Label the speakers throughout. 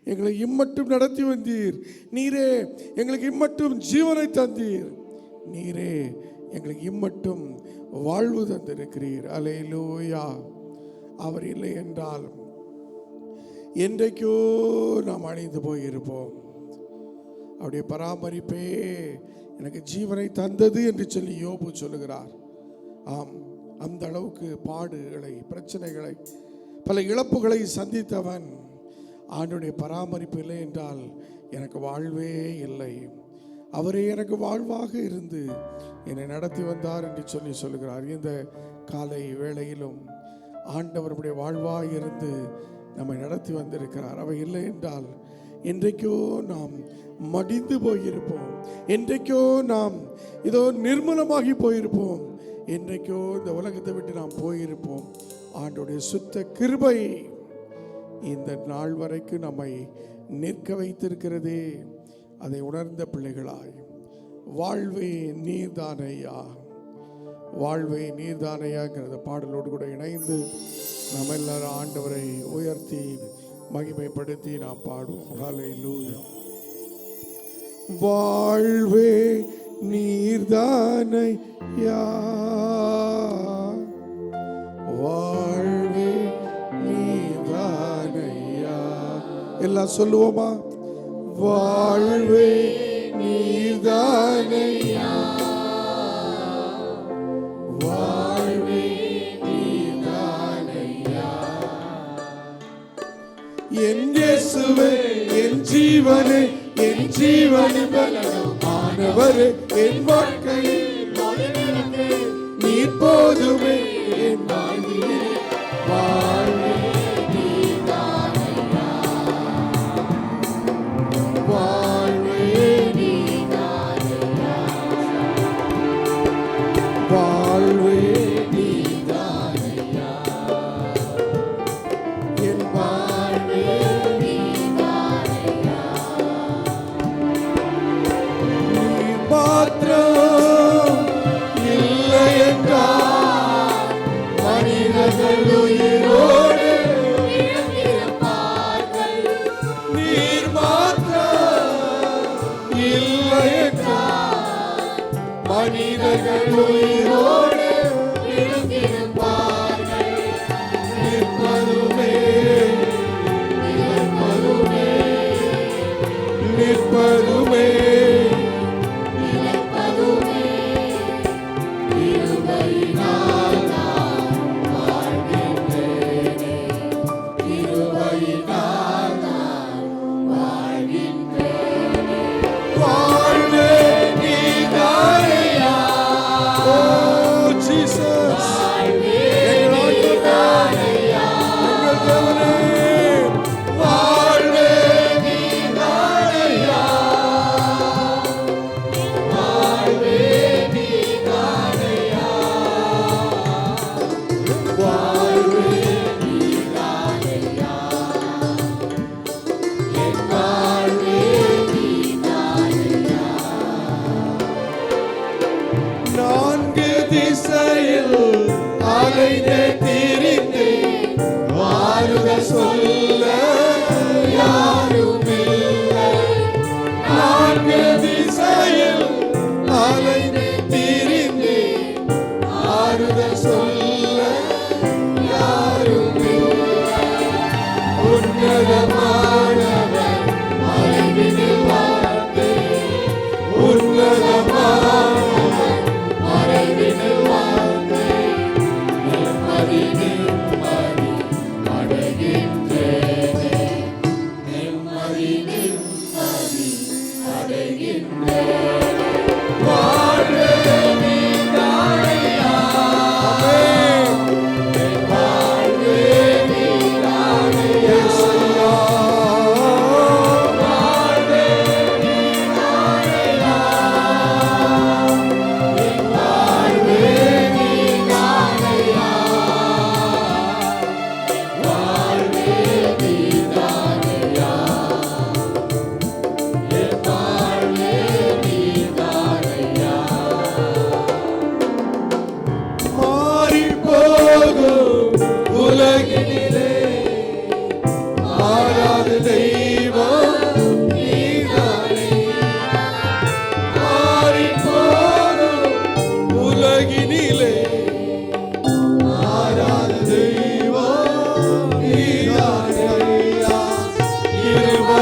Speaker 1: எங்களை இம்மட்டும் நடத்தி வந்தீர். நீரே எங்களுக்கு இம்மட்டும் ஜீவனை தந்தீர். நீரே எங்களுக்கு இம்மட்டும் வாழ்வு தந்திருக்கிறீர். அல்லேலூயா. அவர் இல்லை என்றால் என்றைக்கோ நாம் அழிந்து போயிருப்போம். அவருடைய பராமரிப்பே எனக்கு ஜீவனை தந்தது என்று சொல்லி யோபு சொல்லுகிறார். ஆம், அந்த அளவுக்கு பாடுகளை, பிரச்சனைகளை, பல இழப்புகளை சந்தித்தவன் ஆண்டவருடைய பராமரிப்பு இல்லை என்றால் எனக்கு வாழ்வே இல்லை. அவரே எனக்கு வாழ்வாக இருந்து என்னை நடத்தி வந்தார் என்று சொல்லி சொல்லுகிறார். இந்த காலை வேளையிலும் ஆண்டவருடைய வாழ்வாக இருந்து நம்மை நடத்தி வந்திருக்கிறார். அவை இல்லை என்றால் என்றைக்கோ நாம் மடிந்து போயிருப்போம். என்றைக்கோ நாம் இதோ நிர்மூலமாகி போயிருப்போம். என்றைக்கோ இந்த உலகத்தை விட்டு நாம் போயிருப்போம். ஆண்டவருடைய சுத்த கிருபை இந்த நாள் வரைக்கும் நம்மை நிற்க வைத்திருக்கிறதே. அதை உணர்ந்த பிள்ளைகளாய் வாழ்வே நீர்தானையா, வாழ்வே நீர்தானையாங்கிறத பாடலோடு கூட இணைந்து நம்ம எல்லாரும் ஆண்டவரை உயர்த்தி மகிமைப்படுத்தி நாம் பாடுவோம். ஹல்லேலூயா. வாழ்வே நீர்தானையா, வாழ்வே நீர்தானையா. எல்லாம் சொல்லுவோமா? வாழ்வே நீர்தானையா, வாழ்வே நீர்தானையா. என் இயேசுவே, என் ஜீவனே, என் ஜீவனின் பலனுமானவரே, என் வாழ்க்கையில் நீர் போதுமே. என் வாழ்விலே வாழ்வே நீர்தானையா, வாழ்வே நீர்தானையா, வாழ்வே நீர்தானையா, என் வாழ்வே நீர்தானையா. நீர் மாத்திரம் இல்லை என்றால் மனிதர்கள் உயிரோடு இழந்திருப்பார்கள். நீர் மாத்திரம் இல்லை என்றால் மனிதர்கள் உயிரோடு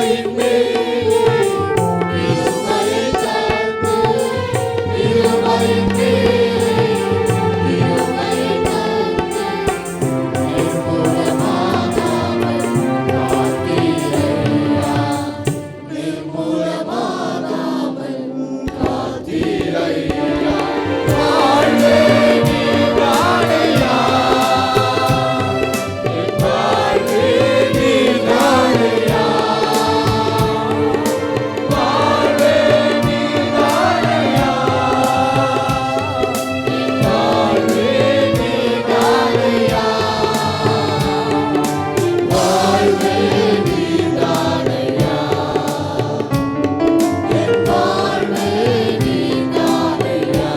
Speaker 1: கிருபையின் மேலே கிருபையை தந்து, கிருபையின் மேலே கிருபையை தந்து, நிர்மூலமாகாமல் காத்தீரையா, நிர்மூலமாகாமல் காத்தீரையா. வாழ்வே நீதானையா, என் வாழ்வே நீதானையா, வாழ்வே நீதானையா, என் வாழ்வே நீதானையா, வாழ்வே நீதானையா, என் வாழ்வே நீதானையா,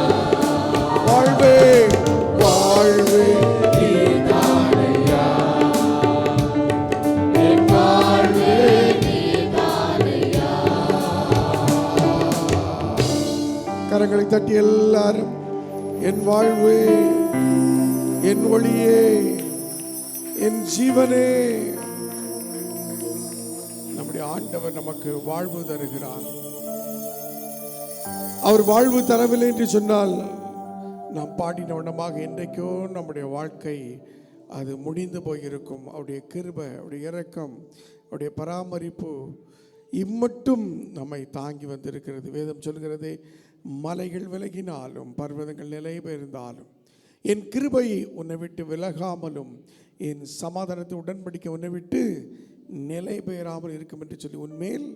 Speaker 1: வாழ்வே வாழ்வே நீதானையா, என் வாழ்வே நீதானையா. கரங்களை தட்டி எல்லாரும் என் வாழ்வே, என் ஒளியே, என் ஜீவனே. நம்முடைய ஆண்டவர் நமக்கு வாழ்வு தருகிறார். அவர் வாழ்வு தரவில்லை என்று சொன்னால் நாம் பாடின வண்ணமாக என்றைக்கோ நம்முடைய வாழ்க்கை அது முடிந்து போயிருக்கும். அவருடைய கிருபை, அவருடைய இரக்கம், அவருடைய பராமரிப்பு இம்மட்டும் நம்மை தாங்கி வந்திருக்கிறது. வேதம் சொல்கிறது, மலைகள் விலகினாலும் பர்வதங்கள் நிலை பெயர்ந்தாலும் என் கிருபை உன்னை விட்டு விலகாமலும் என் சமாதானத்தை உடன்படிக்கை உன்னை விட்டு நிலை பெயராமல் இருக்கும் என்று சொல்லி உன்மேல்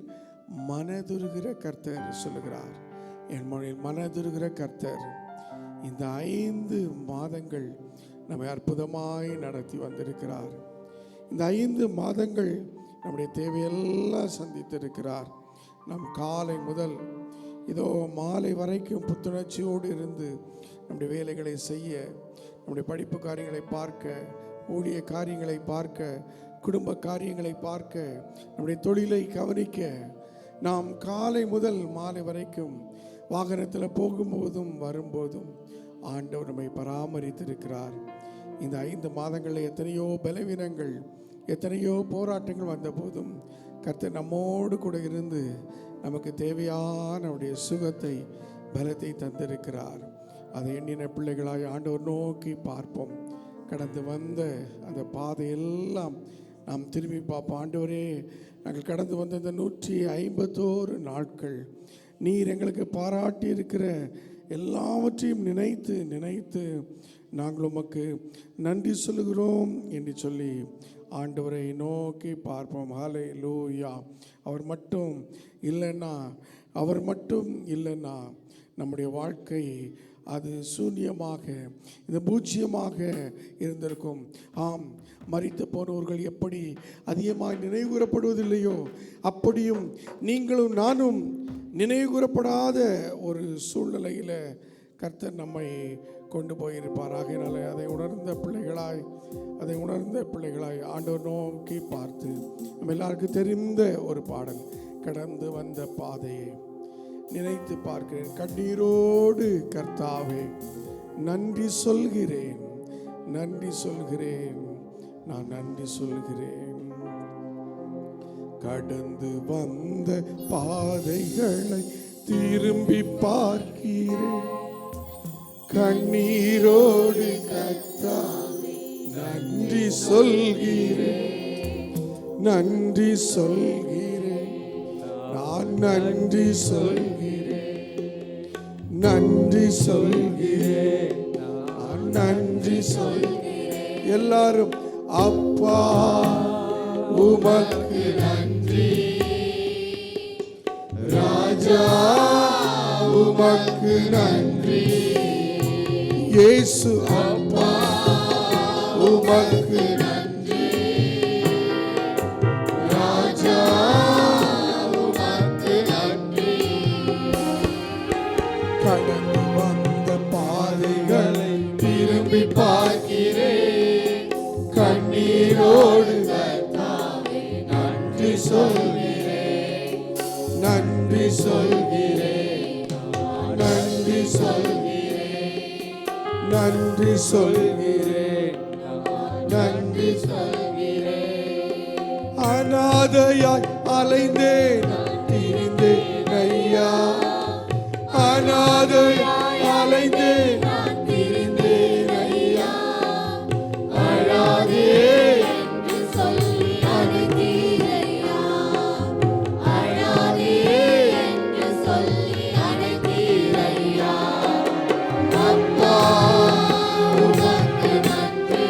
Speaker 1: மனதுருகிற கர்த்தர் சொல்லுகிறார். என் மனதுருகிற கர்த்தர் இந்த 5 மாதங்கள் நம்மை அற்புதமாய் நடத்தி வந்திருக்கிறார். இந்த 5 மாதங்கள் நம்முடைய தேவையெல்லாம் சந்தித்திருக்கிறார். நம் காலை முதல் இதோ மாலை வரைக்கும் புத்துணர்ச்சியோடு இருந்து நம்முடைய வேலைகளை செய்ய, நம்முடைய படிப்பு காரியங்களை பார்க்க, ஊழிய காரியங்களை பார்க்க, குடும்ப காரியங்களை பார்க்க, நம்முடைய தொழிலை கவனிக்க, நாம் காலை முதல் மாலை வரைக்கும் வாகனத்தில் போகும்போதும் வரும்போதும் ஆண்டவர் நம்மை பராமரித்திருக்கிறார். இந்த 5 மாதங்களில் எத்தனையோ பலவீனங்கள், எத்தனையோ போராட்டங்கள் வந்த போதும் கர்த்தர் நம்மோடு கூட இருந்து நமக்கு தேவையான அவருடைய சுகத்தை, பலத்தை தந்திருக்கிறார். அதை எண்ணின பிள்ளைகளாய் ஆண்டவர் நோக்கி பார்ப்போம். கடந்து வந்த அந்த பாதையெல்லாம் நாம் திரும்பி பார்ப்போம். ஆண்டவரே, நாங்கள் கடந்து வந்த இந்த 151 நாட்கள் நீர் எங்களுக்கு பாராட்டி இருக்கிற எல்லாவற்றையும் நினைத்து நினைத்து நாங்கள் உமக்கு நன்றி சொல்லுகிறோம் என்று சொல்லி ஆண்டவரை நோக்கி பார்ப்போம். ஹல்லேலூயா. அவர் மட்டும் இல்லைன்னா நம்முடைய வாழ்க்கை அது சூன்யமாக, இது பூஜ்ஜியமாக இருந்திருக்கும். ஆம், மரித்து போனவர்கள் எப்படி அதிகமாக நினைவுகூரப்படுவதில்லையோ அப்படியும் நீங்களும் நானும் நினைவுகூரப்படாத ஒரு சூழ்நிலையில் கர்த்தர் நம்மை கொண்டு போயிருப்பாராக. அதை உணர்ந்த பிள்ளைகளாய் ஆண்டவர் நோக்கி பார்த்து நம்ம எல்லாருக்கும் தெரிந்த ஒரு பாடல், கடந்து வந்த பாதையை நினைத்து பார்க்கிறேன். கண்ணீரோடு கர்த்தாவே நன்றி சொல்கிறேன், நான் நன்றி சொல்கிறேன். கடந்து வந்த பாதைகளை திரும்பி பார்க்கிறேன். கண்ணீரோடு கர்த்தாவே நன்றி சொல்கிறேன், நான் நன்றி சொல்கிறேன், நான் நன்றி சொல்கிறேன். எல்லாரும் அப்பா உமக்கு நன்றி, ராஜா உமக்கு நன்றி, இயேசு அப்பா உமக்கு நன்றி, ராஜா உமக்கு நன்றி. கடந்து வந்த பாதைகளை திரும்பி பார்க்கிறேன். கண்ணீரோடு கர்த்தாவே நன்றி சொல்கிறேன், நன்றி சொல்கிறேன், நன்றி சொல்கிறேன், நன்றி சொல்கிறேன், நன்றி சொல்கிறேன். அநாதையாய் அலைந்தேன் திரிந்தேன் ஐயா, அநாதையாய் அலைந்தேன் திரிந்தேன் ஐயா, அழாதே என்று சொல்லி அழைத்தீரையா, அழாதே என்று சொல்லி அழைத்தீரையா. அப்பா உமக்கு நன்றி,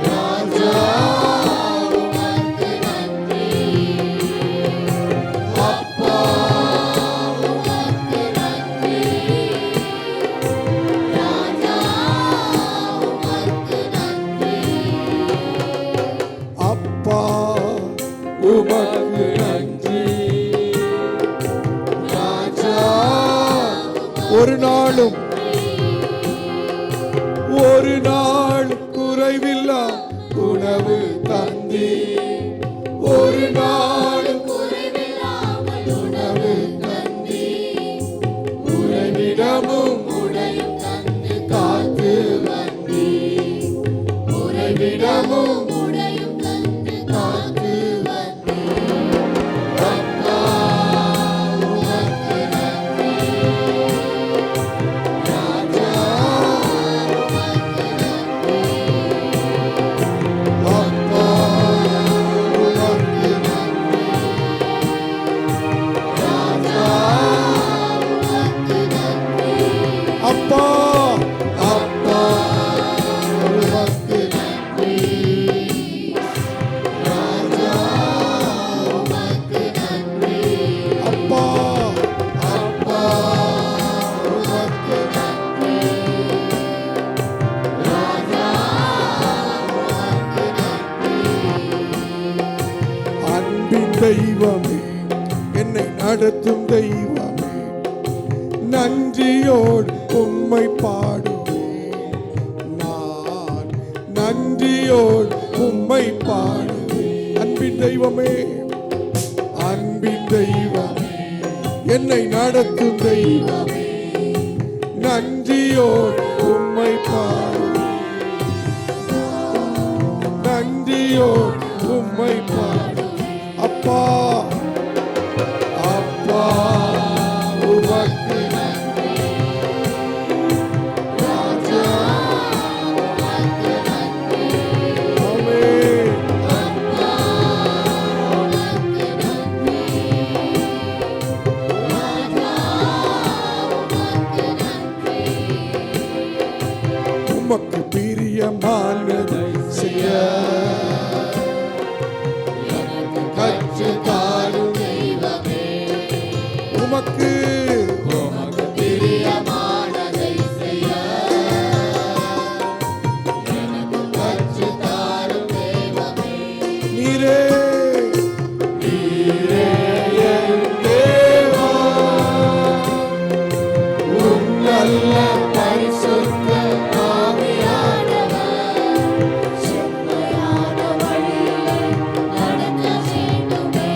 Speaker 1: ராஜா உமக்கு நன்றி, அப்பா உமக்கு நன்றி, ராஜா உமக்கு நன்றி, அப்பா உமக்கு நன்றி, ராஜா. ஒரு நாளும் குறைவில்லா உணவு தந்தி, ஒரு நாளும் குறைவில்லாமல் உணவு தந்தி, உறைவிடமும் உடையும் தந்து காத்து வந்தி, உறைவிடமும் உடையும் தந்து காத்து வந்தி. அப்பா உமக்கு நன்றி, ராஜா உமக்கு நன்றி, அப்பா உமக்கு நன்றி, ராஜா உமக்கு நன்றி, அப்பா அப்பா உமக்கு நன்றி, ராஜா உமக்கு நன்றி, அப்பா அப்பா உமக்கு நன்றி, ராஜா உமக்கு நன்றி. அன்பின் தெய்வமே, என்னை நடத்தும் தெய்வமே, நன்றியோடு உம்மை பாடுவேன், நான் நன்றியோடு உம்மை பாடுவேன். அன்பின் தெய்வமே, அன்பின் தெய்வமே, என்னை நடத்தும் தெய்வமே, நன்றியோடு உம்மை பாடுவேன், நன்றியோடு உம்மை பாடுவேன். அப்பா அப்பா உமக்கு நன்றி, ராஜா உமக்கு நன்றி, ஆமென். அப்பா உமக்கு நன்றி, ராஜா உமக்கு நன்றி, உமக்கு பிரியமானதை செய்ய எனக்கு கற்றுத் தாரும் தெய்வமே, உமக்கு உமக்கு பிரியமானதை செய்ய எனக்கு கற்றுத் தாரும் தெய்வமே. நீரே நீரே என் தேவா, உம் நல்ல பரிசுத்த ஆவியானவர் செம்மையான வழியிலே நடக்க வேண்டுமே,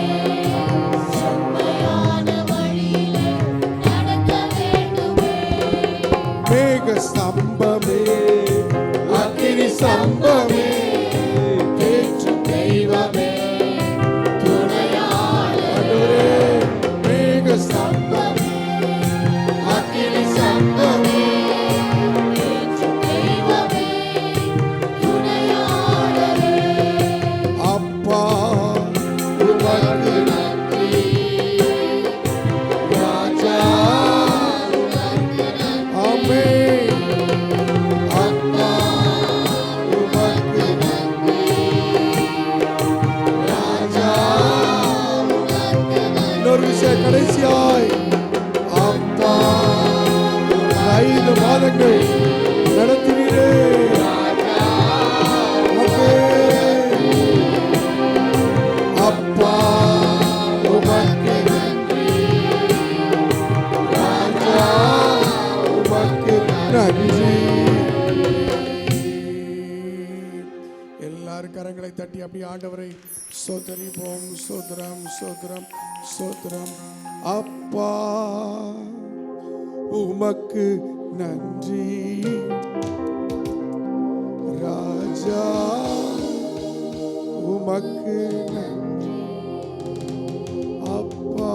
Speaker 1: செம்மையான வழியிலே நடக்க வேண்டுமே. மேக ஸ்தம்பமே, அக்கினி ஸ்தம்பமே, தேற்றும் தெய்வமே, துணையாளரே. மேக ஸ்தம்பமே, அக்கினி ஸ்தம்பமே, தேற்றும் தெய்வமே, துணையாளரே. அப்பா உமக்கு நன்றி, ராஜா உமக்கு நன்றி, ஆமென். அப்பா உமக்கு நன்றி, ராஜா உமக்கு நன்றி. இன்னொரு விஷயம் கடைசியாய், அப்பா 5 மாதங்கள் நடத்தினீரே, அப்பா உமக்கு நன்றி, ராஜா உமக்கு நன்றி. எல்லாரும் கரங்களை தட்டி அப்படி ஆண்டவரை ஸ்தோத்திரிப்போம். ஸ்தோத்திரம் ஸ்தோத்திரம் ஸ்தோத்திரம். அப்பா உமக்கு நன்றி, ராஜா உமக்கு நன்றி அப்பா,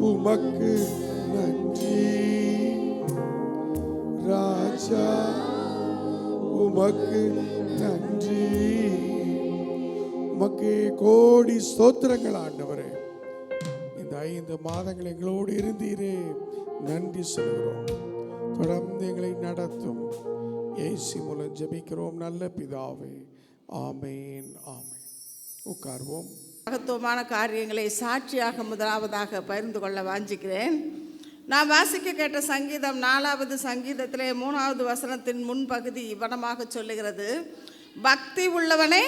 Speaker 1: உமக்கு நன்றி ராஜா, உமக்கு நன்றி. உமக்கு கோடி ஸ்தோத்திரங்கள் ஆண்டவரே. இந்த 5 மாதங்கள் எங்களோடு இருந்தீரே, நன்றி சொல்கிறோம். தொடர்ந்து எங்களை நடத்தும். இயேசு மூலம் ஜெபிக்கிறோம் நல்ல பிதாவே, ஆமேன் ஆமேன். உட்கார்வோம்.
Speaker 2: மகத்துவமான காரியங்களை சாட்சியாக முதலாவதாக பகிர்ந்து கொள்ள வாஞ்சிக்கிறேன். நான் வாசிக்க கேட்ட சங்கீதம் 4வது சங்கீதத்திலே 3வது வசனத்தின் முன்பகுதி இவ்வனமாக சொல்லுகிறது, பக்தி உள்ளவனை,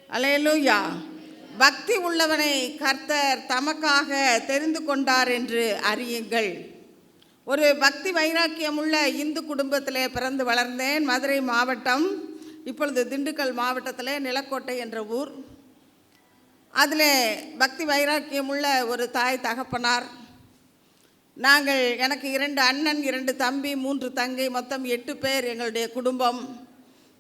Speaker 2: அல்லேலூயா, பக்தி உள்ளவனை கர்த்தர் தமக்காக தெரிந்து கொண்டார் என்று அறியுங்கள். ஒரு பக்தி வைராக்கியம் உள்ள இந்து குடும்பத்திலே பிறந்து வளர்ந்தேன். மதுரை மாவட்டம், இப்பொழுது திண்டுக்கல் மாவட்டத்தில் நிலக்கோட்டை என்ற ஊர். அதில் பக்தி வைராக்கியம் உள்ள ஒரு தாய் தகப்பனார். எனக்கு 2 அண்ணன், 2 தம்பி, 3 தங்கை, மொத்தம் 8 பேர் எங்களுடைய குடும்பம்.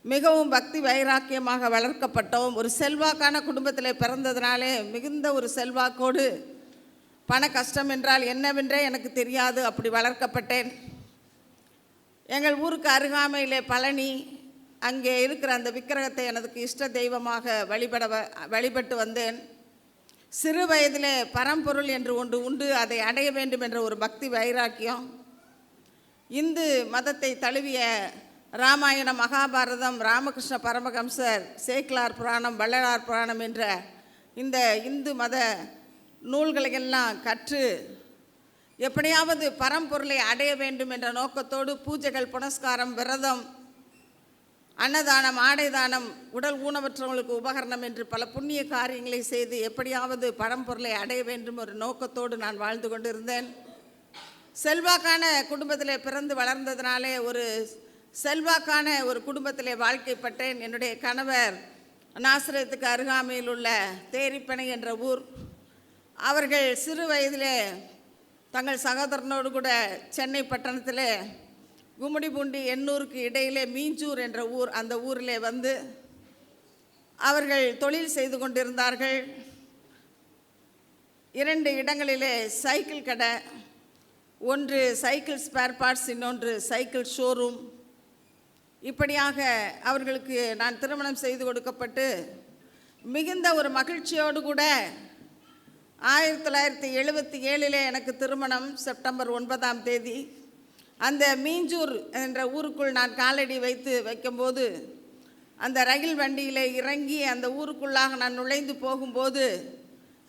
Speaker 2: மிகவும் பக்தி வைராக்கியமாக வளர்க்கப்பட்டோம். ஒரு செல்வாக்கான குடும்பத்தில் பிறந்ததுனாலே மிகுந்த ஒரு செல்வாக்கோடு, பண கஷ்டம் என்றால் என்னவென்றே எனக்கு தெரியாது, அப்படி வளர்க்கப்பட்டேன். எங்கள் ஊருக்கு அருகாமையிலே பழனி, அங்கே இருக்கிற அந்த விக்கிரகத்தை எனக்கு இஷ்ட தெய்வமாக வழிபட்டு வந்தேன். சிறு வயதிலே பரம்பொருள் என்று ஒன்று உண்டு, அதை அடைய வேண்டும் என்ற ஒரு பக்தி வைராக்கியம். இந்து மதத்தை தழுவிய ராமாயணம், மகாபாரதம், ராமகிருஷ்ண பரமஹம்சர், சேக்கிலார் புராணம், வள்ளலார் புராணம் என்ற இந்த இந்து மத நூல்களையெல்லாம் கற்று எப்படியாவது பரம்பொருளை அடைய வேண்டும் என்ற நோக்கத்தோடு பூஜைகள், புனஸ்காரம், விரதம், அன்னதானம், ஆடை தானம், உடல் ஊனமற்றவங்களுக்கு உபகரணம் என்று பல புண்ணிய காரியங்களை செய்து எப்படியாவது பரம்பொருளை அடைய வேண்டும் ஒரு நோக்கத்தோடு நான் வாழ்ந்து கொண்டிருந்தேன். செல்வாக்கான குடும்பத்தில் பிறந்து வளர்ந்ததினாலே ஒரு செல்வாக்கான ஒரு குடும்பத்திலே வாழ்க்கைப்பட்டேன். என்னுடைய கணவர் நாசரேத்துக்கு அருகாமையில் உள்ள தேரிப்பனை என்ற ஊர். அவர்கள் சிறு வயதிலே தங்கள் சகோதரனோடு கூட சென்னை பட்டணத்தில் கும்மிடிப்பூண்டி எண்ணூருக்கு இடையிலே மீஞ்சூர் என்ற ஊர், அந்த ஊரிலே வந்து அவர்கள் தொழில் செய்து கொண்டிருந்தார்கள். 2 இடங்களிலே சைக்கிள் கடை, ஒன்று சைக்கிள் ஸ்பேர் பார்ட்ஸ், இன்னொன்று சைக்கிள் ஷோரூம். இப்படியாக அவர்களுக்கு நான் திருமணம் செய்து கொடுக்கப்பட்டு மிகுந்த ஒரு மகிழ்ச்சியோடு கூட 1977 எனக்கு திருமணம், செப்டம்பர் 9ஆம் தேதி. அந்த மீஞ்சூர் என்ற ஊருக்குள் நான் காலடி வைக்கும்போது, அந்த ரயில் வண்டியில் இறங்கி அந்த ஊருக்குள்ளாக நான் நுழைந்து போகும்போது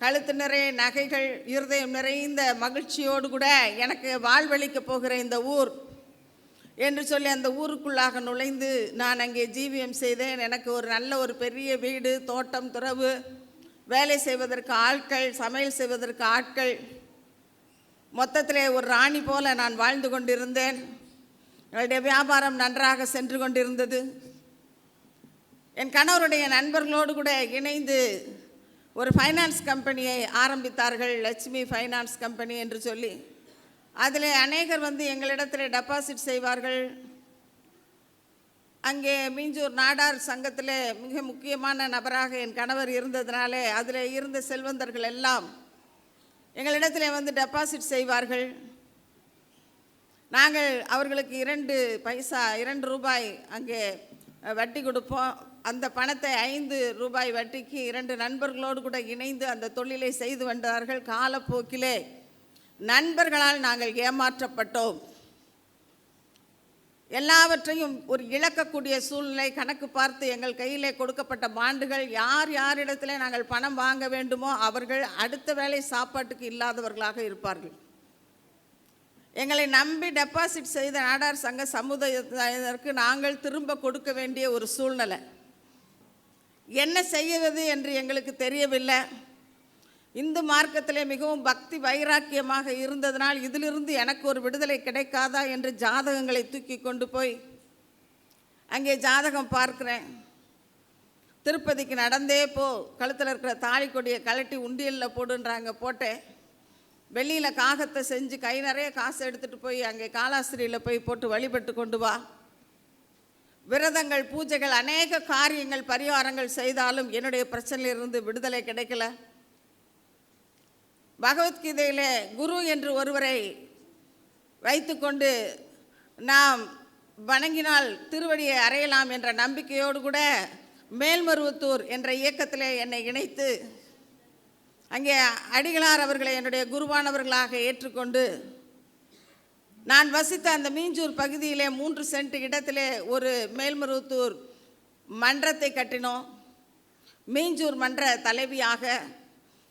Speaker 2: கழுத்து நிறைய நகைகள், இருதயம் நிறைந்த மகிழ்ச்சியோடு கூட எனக்கு வாழ்வளிக்க போகிற இந்த ஊர் என்று சொல்லி அந்த ஊருக்குள்ளாக நுழைந்து நான் அங்கே ஜீவியம் செய்தேன். எனக்கு ஒரு நல்ல ஒரு பெரிய வீடு, தோட்டம், துறவு, வேலை செய்வதற்கு ஆட்கள், சமையல் செய்வதற்கு ஆட்கள், மொத்தத்திலே ஒரு ராணி போல நான் வாழ்ந்து கொண்டிருந்தேன். என்னுடைய வியாபாரம் நன்றாக சென்று கொண்டிருந்தது. என் கணவருடைய நண்பர்களோடு கூட இணைந்து ஒரு ஃபைனான்ஸ் கம்பெனியை ஆரம்பித்தார்கள், லட்சுமி ஃபைனான்ஸ் கம்பெனி என்று சொல்லி. அதில் அநேகர் வந்து எங்களிடத்தில் டெபாசிட் செய்வார்கள். அங்கே மீஞ்சூர் நாடார் சங்கத்தில் மிக முக்கியமான நபராக என் கணவர் இருந்ததினாலே அதில் இருந்த செல்வந்தர்கள் எல்லாம் எங்களிடத்தில் வந்து டெபாசிட் செய்வார்கள். நாங்கள் அவர்களுக்கு 2 பைசா, 2 ரூபாய் அங்கே வட்டி கொடுப்போம். அந்த பணத்தை 5 ரூபாய் வட்டிக்கு 2 நண்பர்களோடு கூட இணைந்து அந்த தொழிலை செய்து வந்தார்கள். காலப்போக்கிலே நண்பர்களால் நாங்கள் ஏமாற்றப்பட்டோம். எல்லாவற்றையும் ஒரு இழக்கக்கூடிய சூழ்நிலை. கணக்கு பார்த்து எங்கள் கையிலே கொடுக்கப்பட்ட பாண்டுகள், யார் யாரிடத்திலே நாங்கள் பணம் வாங்க வேண்டுமோ அவர்கள் அடுத்த வேளை சாப்பாட்டுக்கு இல்லாதவர்களாக இருப்பார்கள். எங்களை நம்பி டெபாசிட் செய்த நாடார் சங்க சமுதாயத்திற்கு நாங்கள் திரும்ப கொடுக்க வேண்டிய ஒரு சூழ்நிலை. என்ன செய்வது என்று எங்களுக்கு தெரியவில்லை. இந்து மார்க்கத்திலே மிகவும் பக்தி வைராக்கியமாக இருந்ததனால் இதிலிருந்து எனக்கு ஒரு விடுதலை கிடைக்காதா என்று ஜாதகங்களை தூக்கி கொண்டு போய் அங்கே ஜாதகம் பார்க்கிறேன். திருப்பதிக்கு நடந்தே கழுத்தில் இருக்கிற தாலி கொடியை கலட்டி உண்டியலில் போடுன்றாங்க. போட்டேன். வெளியில் காகத்தை செஞ்சு கை நிறைய காசு எடுத்துகிட்டு போய் அங்கே காலாஸ்திரியில் போய் போட்டு வழிபட்டு கொண்டு வா. விரதங்கள், பூஜைகள், அநேக காரியங்கள், பரிகாரங்கள் செய்தாலும் என்னுடைய பிரச்சனையிலிருந்து விடுதலை கிடைக்கல. பகவத்கீதையிலே குரு என்று ஒருவரை வைத்துக்கொண்டு நாம் வணங்கினால் திருவடியை அறையலாம் என்ற நம்பிக்கையோடு கூட மேல்மருவத்தூர் என்ற இயக்கத்திலே என்னை இணைத்து அங்கே அடிகளார் அவர்களை என்னுடைய குருவானவர்களாக ஏற்றுக்கொண்டு நான் வசித்த அந்த மீஞ்சூர் பகுதியிலே 3 சென்ட் இடத்திலே ஒரு மேல்மருவத்தூர் மன்றத்தை கட்டினோம். மீஞ்சூர் மன்ற தலைவியாக,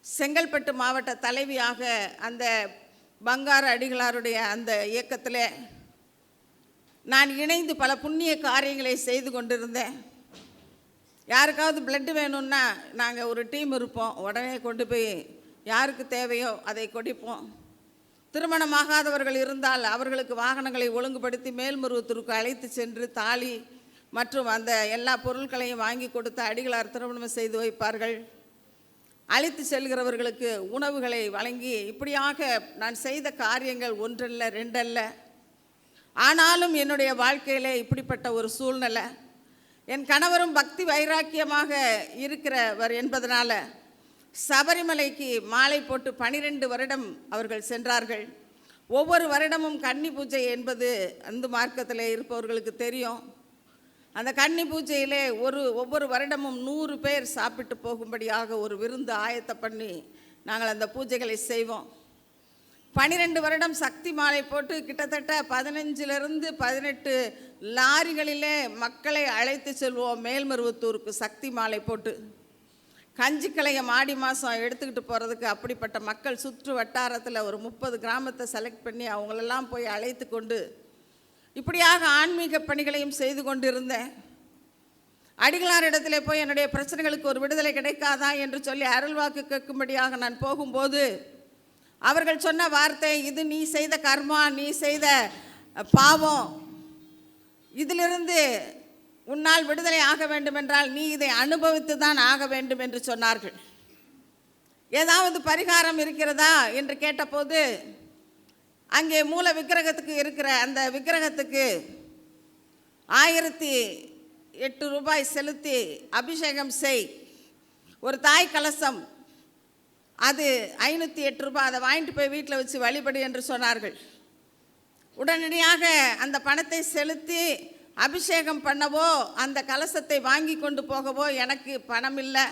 Speaker 2: செங்கல்பட்டு மாவட்ட தலைவியாக அந்த பங்கார அடிகளாருடைய அந்த இயக்கத்தில் நான் இணைந்து பல புண்ணிய காரியங்களை செய்து கொண்டிருந்தேன். யாருக்காவது பிளட்டு வேணும்னா நாங்கள் ஒரு டீம் இருப்போம், உடனே கொண்டு போய் யாருக்கு தேவையோ அதை கொடுப்போம். திருமணமாகாதவர்கள் இருந்தால் அவர்களுக்கு வாகனங்களை ஒழுங்குபடுத்தி மேல்மருவத்தூருக்கு அழைத்து சென்று தாலி மற்றும் அந்த எல்லா பொருட்களையும் வாங்கி கொடுத்து அடிகளார் திருமணம் செய்து வைப்பார்கள். அழைத்து செல்கிறவர்களுக்கு உணவுகளை வழங்கி இப்படியாக நான் செய்த காரியங்கள் ஒன்றல்ல ரெண்டல்ல. ஆனாலும் என்னுடைய வாழ்க்கையிலே இப்படிப்பட்ட ஒரு சூழ்நிலை. என் கணவரும் பக்தி வைராக்கியமாக இருக்கிறவர் என்பதனால சபரிமலைக்கு மாலை போட்டு 12 வருடம் அவர்கள் சென்றார்கள். ஒவ்வொரு வருடமும் கன்னி பூஜை என்பது அந்த மார்க்கத்தில் இருப்பவர்களுக்கு தெரியும். அந்த கன்னி பூஜையிலே ஒவ்வொரு வருடமும் 100 பேர் சாப்பிட்டு போகும்படியாக ஒரு விருந்து ஆயத்த பண்ணி நாங்கள் அந்த பூஜைகளை செய்வோம். 12 வருடம் சக்தி மாலை போட்டு கிட்டத்தட்ட 15லிருந்து 18 லாரிகளிலே மக்களை அழைத்து செல்வோம் மேல்மருவத்தூருக்கு. சக்தி மாலை போட்டு கஞ்சிக்கலையை ஆடி மாதம் எடுத்துக்கிட்டு போகிறதுக்கு அப்படிப்பட்ட மக்கள் சுற்று வட்டாரத்தில் ஒரு 30 கிராமத்தை செலக்ட் பண்ணி அவங்களெல்லாம் போய் அழைத்து கொண்டு இப்படியாக ஆன்மீக பணிகளையும் செய்து கொண்டிருந்தேன். அடிகளார் இடத்துல போய் என்னுடைய பிரச்சனைகளுக்கு ஒரு விடுதலை கிடைக்காதா என்று சொல்லி அருள்வாக்கு கேட்கும்படியாக நான் போகும்போது அவர்கள் சொன்ன வார்த்தை, இது நீ செய்த கர்மா, நீ செய்த பாவம், இதிலிருந்து உன்னால் விடுதலை ஆக வேண்டுமென்றால் நீ இதை அனுபவித்து தான் ஆக வேண்டும் என்று சொன்னார்கள். ஏதாவது பரிகாரம் இருக்கிறதா என்று கேட்டபோது அங்கே மூல விக்கிரகத்துக்கு இருக்கிற அந்த விக்கிரகத்துக்கு 1008 ரூபாய் செலுத்தி அபிஷேகம் செய், ஒரு தாய் கலசம் அது 508 ரூபாய், அதை வாங்கிட்டு போய் வீட்டில் வச்சு வழிபடு என்று சொன்னார்கள். உடனடியாக அந்த பணத்தை செலுத்தி அபிஷேகம் பண்ணவோ அந்த கலசத்தை வாங்கி கொண்டு போகவோ எனக்கு பணம் இல்லை.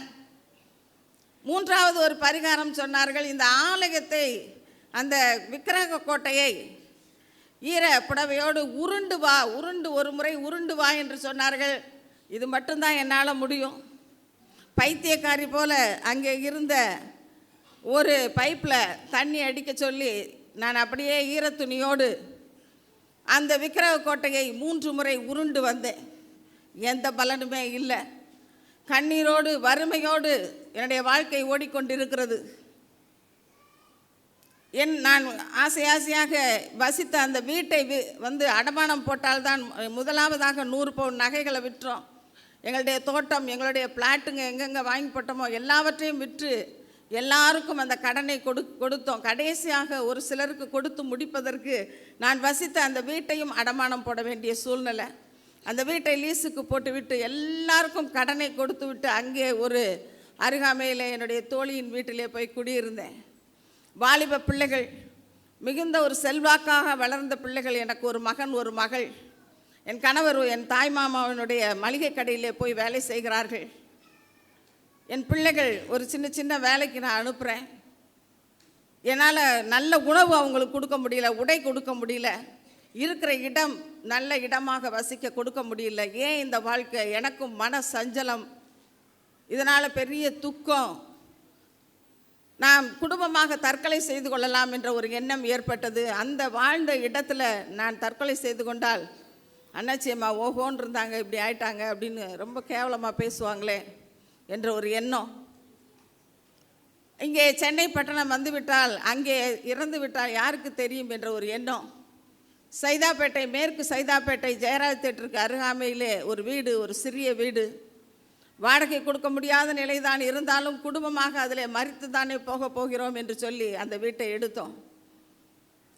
Speaker 2: 3வது ஒரு பரிகாரம் சொன்னார்கள். இந்த ஆலயத்தை, அந்த விக்கிரக கோட்டையை ஈர புடவையோடு உருண்டு ஒரு முறை உருண்டு வா என்று சொன்னார்கள். இது மட்டும்தான் என்னால் முடியும். பைத்தியக்காரி போல அங்கே இருந்த ஒரு பைப்பில் தண்ணி அடிக்க சொல்லி நான் அப்படியே ஈரத்துணியோடு அந்த விக்கிரக கோட்டையை 3 முறை உருண்டு வந்தேன். எந்த பலனுமே இல்லை. கண்ணீரோடு வறுமையோடு என்னுடைய வாழ்க்கை ஓடிக்கொண்டிருக்கிறது. நான் ஆசையாக வசித்த அந்த வீட்டை அடமானம் போட்டால்தான் முதலாவதாக 100 பவுன் நகைகளை விற்றோம். எங்களுடைய தோட்டம், எங்களுடைய பிளாட்டுங்க எங்கெங்கே வாங்கி போட்டோமோ எல்லாவற்றையும் விற்று எல்லாருக்கும் அந்த கடனை கொடுத்தோம். கடைசியாக ஒரு சிலருக்கு கொடுத்து முடிப்பதற்கு நான் வசித்த அந்த வீட்டையும் அடமானம் போட வேண்டிய சூழ்நிலை. அந்த வீட்டை லீஸுக்கு போட்டுவிட்டு எல்லாருக்கும் கடனை கொடுத்து விட்டு அங்கே ஒரு அருகாமையில் என்னுடைய தோழியின் வீட்டிலே போய் குடியிருந்தேன். வாலிப பிள்ளைகள், மிகுந்த ஒரு செல்வாக்காக வளர்ந்த பிள்ளைகள். எனக்கு ஒரு மகன், ஒரு மகள். என் கணவர் என் தாய் மாமாவினுடைய மளிகை கடையிலே போய் வேலை செய்கிறார்கள். என் பிள்ளைகள் ஒரு சின்ன வேலைக்கு நான் அனுப்புகிறேன். என்னால் நல்ல உணவு அவங்களுக்கு கொடுக்க முடியல, உடை கொடுக்க முடியல, இருக்கிற இடம் நல்ல இடமாக வசிக்க கொடுக்க முடியல. ஏன் இந்த வாழ்க்கை? எனக்கும் மன சஞ்சலம், இதனால் பெரிய துக்கம். நாம் குடும்பமாக தற்கொலை செய்து கொள்ளலாம் என்ற ஒரு எண்ணம் ஏற்பட்டது. அந்த வாழ்ந்த இடத்துல நான் தற்கொலை செய்து கொண்டால் அண்ணாச்சியம்மா ஓஹோன்னு இருந்தாங்க, இப்படி ஆயிட்டாங்க அப்படின்னு ரொம்ப கேவலமாக பேசுவாங்களே என்ற ஒரு எண்ணம். இங்கே சென்னை பட்டணம் வந்துவிட்டால், அங்கே இறந்து விட்டால் யாருக்கு தெரியும் என்ற ஒரு எண்ணம். சைதாப்பேட்டை, மேற்கு சைதாப்பேட்டை ஜெயராஜ் தேட்டருக்கு அருகாமையிலே ஒரு வீடு, ஒரு சிறிய வீடு, வாடகை கொடுக்க முடியாத நிலைதான். இருந்தாலும் குடும்பமாக அதில் மறித்து தானே போகிறோம் என்று சொல்லி அந்த வீட்டை எடுத்தோம்.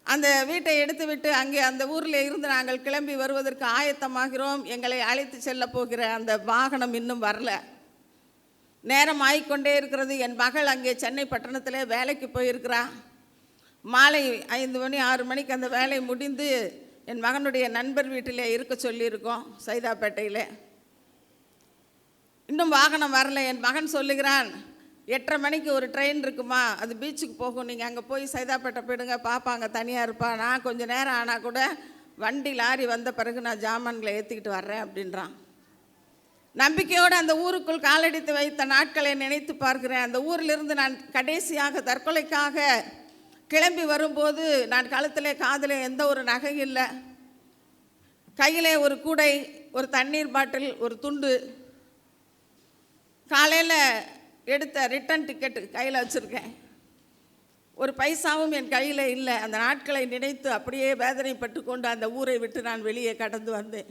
Speaker 2: அந்த வீட்டை எடுத்துவிட்டு அங்கே அந்த ஊரில் இருந்து நாங்கள் கிளம்பி வருவதற்கு ஆயத்தமாகிறோம். எங்களை அழைத்து செல்ல போகிற அந்த வாகனம் இன்னும் வரல. நேரம் ஆகிக்கொண்டே இருக்கிறது. என் மகள் அங்கே சென்னை பட்டணத்தில் வேலைக்கு போயிருக்கிறா. மாலை 5 மணி 6 மணிக்கு அந்த வேலை முடிந்து என் மகனுடைய நண்பர் வீட்டில் இருக்க சொல்லியிருக்கோம் சைதாப்பேட்டையில். இன்னும் வாகனம் வரல. என் மகன் சொல்லுகிறான், 8:30 மணிக்கு ஒரு ட்ரெயின் இருக்குமா, அது பீச்சுக்கு போகும், நீங்கள் அங்கே போய் சைதாப்பேட்டை போயிடுங்க, பாப்பா அங்கே தனியாக இருப்பா, நான் கொஞ்சம் நேரம் ஆனால் கூட வண்டி லாரி வந்த பிறகு நான் ஜாமான்களை ஏற்றிக்கிட்டு வர்றேன் அப்படின்றான். நம்பிக்கையோடு அந்த ஊருக்குள் காலடித்து வைத்த நாட்களை நினைத்து பார்க்கிறேன். அந்த ஊரிலிருந்து நான் கடைசியாக தற்கொலைக்காக கிளம்பி வரும்போது நான் கழுத்தில் காதில் எந்த ஒரு நகை இல்லை, கையில் ஒரு கூடை, ஒரு தண்ணீர் பாட்டில், ஒரு துண்டு, காலையில் எடுத்த ரிட்டன் டிக்கெட்டு கையில் வச்சுருக்கேன். ஒரு பைசாவும் என் கையில் இல்லை. அந்த நாட்களை நினைத்து அப்படியே வேதனைப்பட்டு கொண்டு அந்த ஊரை விட்டு நான் வெளியே கடந்து வந்தேன்.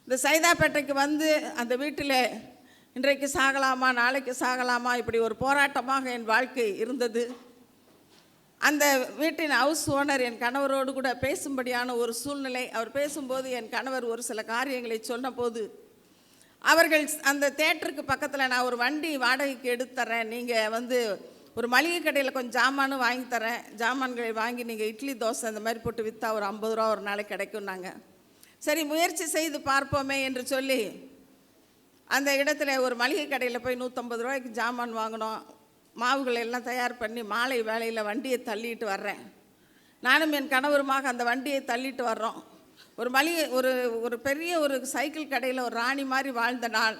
Speaker 2: இந்த சைதாப்பேட்டைக்கு வந்து அந்த வீட்டில் இன்றைக்கு சாகலாமா நாளைக்கு சாகலாமா இப்படி ஒரு போராட்டமாக என் வாழ்க்கை இருந்தது. அந்த வீட்டின் ஹவுஸ் ஓனர் என் கணவரோடு கூட பேசும்படியான ஒரு சூழ்நிலை. அவர் பேசும்போது என் கணவர் ஒரு சில காரியங்களை சொன்னபோது, அவர்கள் அந்த தேட்டருக்கு பக்கத்தில் நான் ஒரு வண்டி வாடகைக்கு எடுத்துறேன், நீங்கள் வந்து ஒரு மளிகை கடையில் கொஞ்சம் ஜாமானும் வாங்கி தரேன், ஜாமான்களை வாங்கி நீங்கள் இட்லி தோசை அந்த மாதிரி போட்டு விற்றா ஒரு 50 ரூபா ஒரு நாளைக்கு கிடைக்கும்னாங்க. சரி முயற்சி செய்து பார்ப்போமே என்று சொல்லி அந்த இடத்துல ஒரு மளிகை கடையில் போய் 150 ரூபாய்க்கு ஜாமான் வாங்கினோம். மாவுகளை எல்லாம் தயார் பண்ணி மாலை வேளையில் வண்டியை தள்ளிட்டு வர்றேன். நானும் என் கணவருமாக அந்த வண்டியை தள்ளிட்டு வர்றோம். ஒரு மளிகை ஒரு பெரிய ஒரு சைக்கிள் கடையில் ஒரு ராணி மாதிரி வாழ்ந்த நாள்.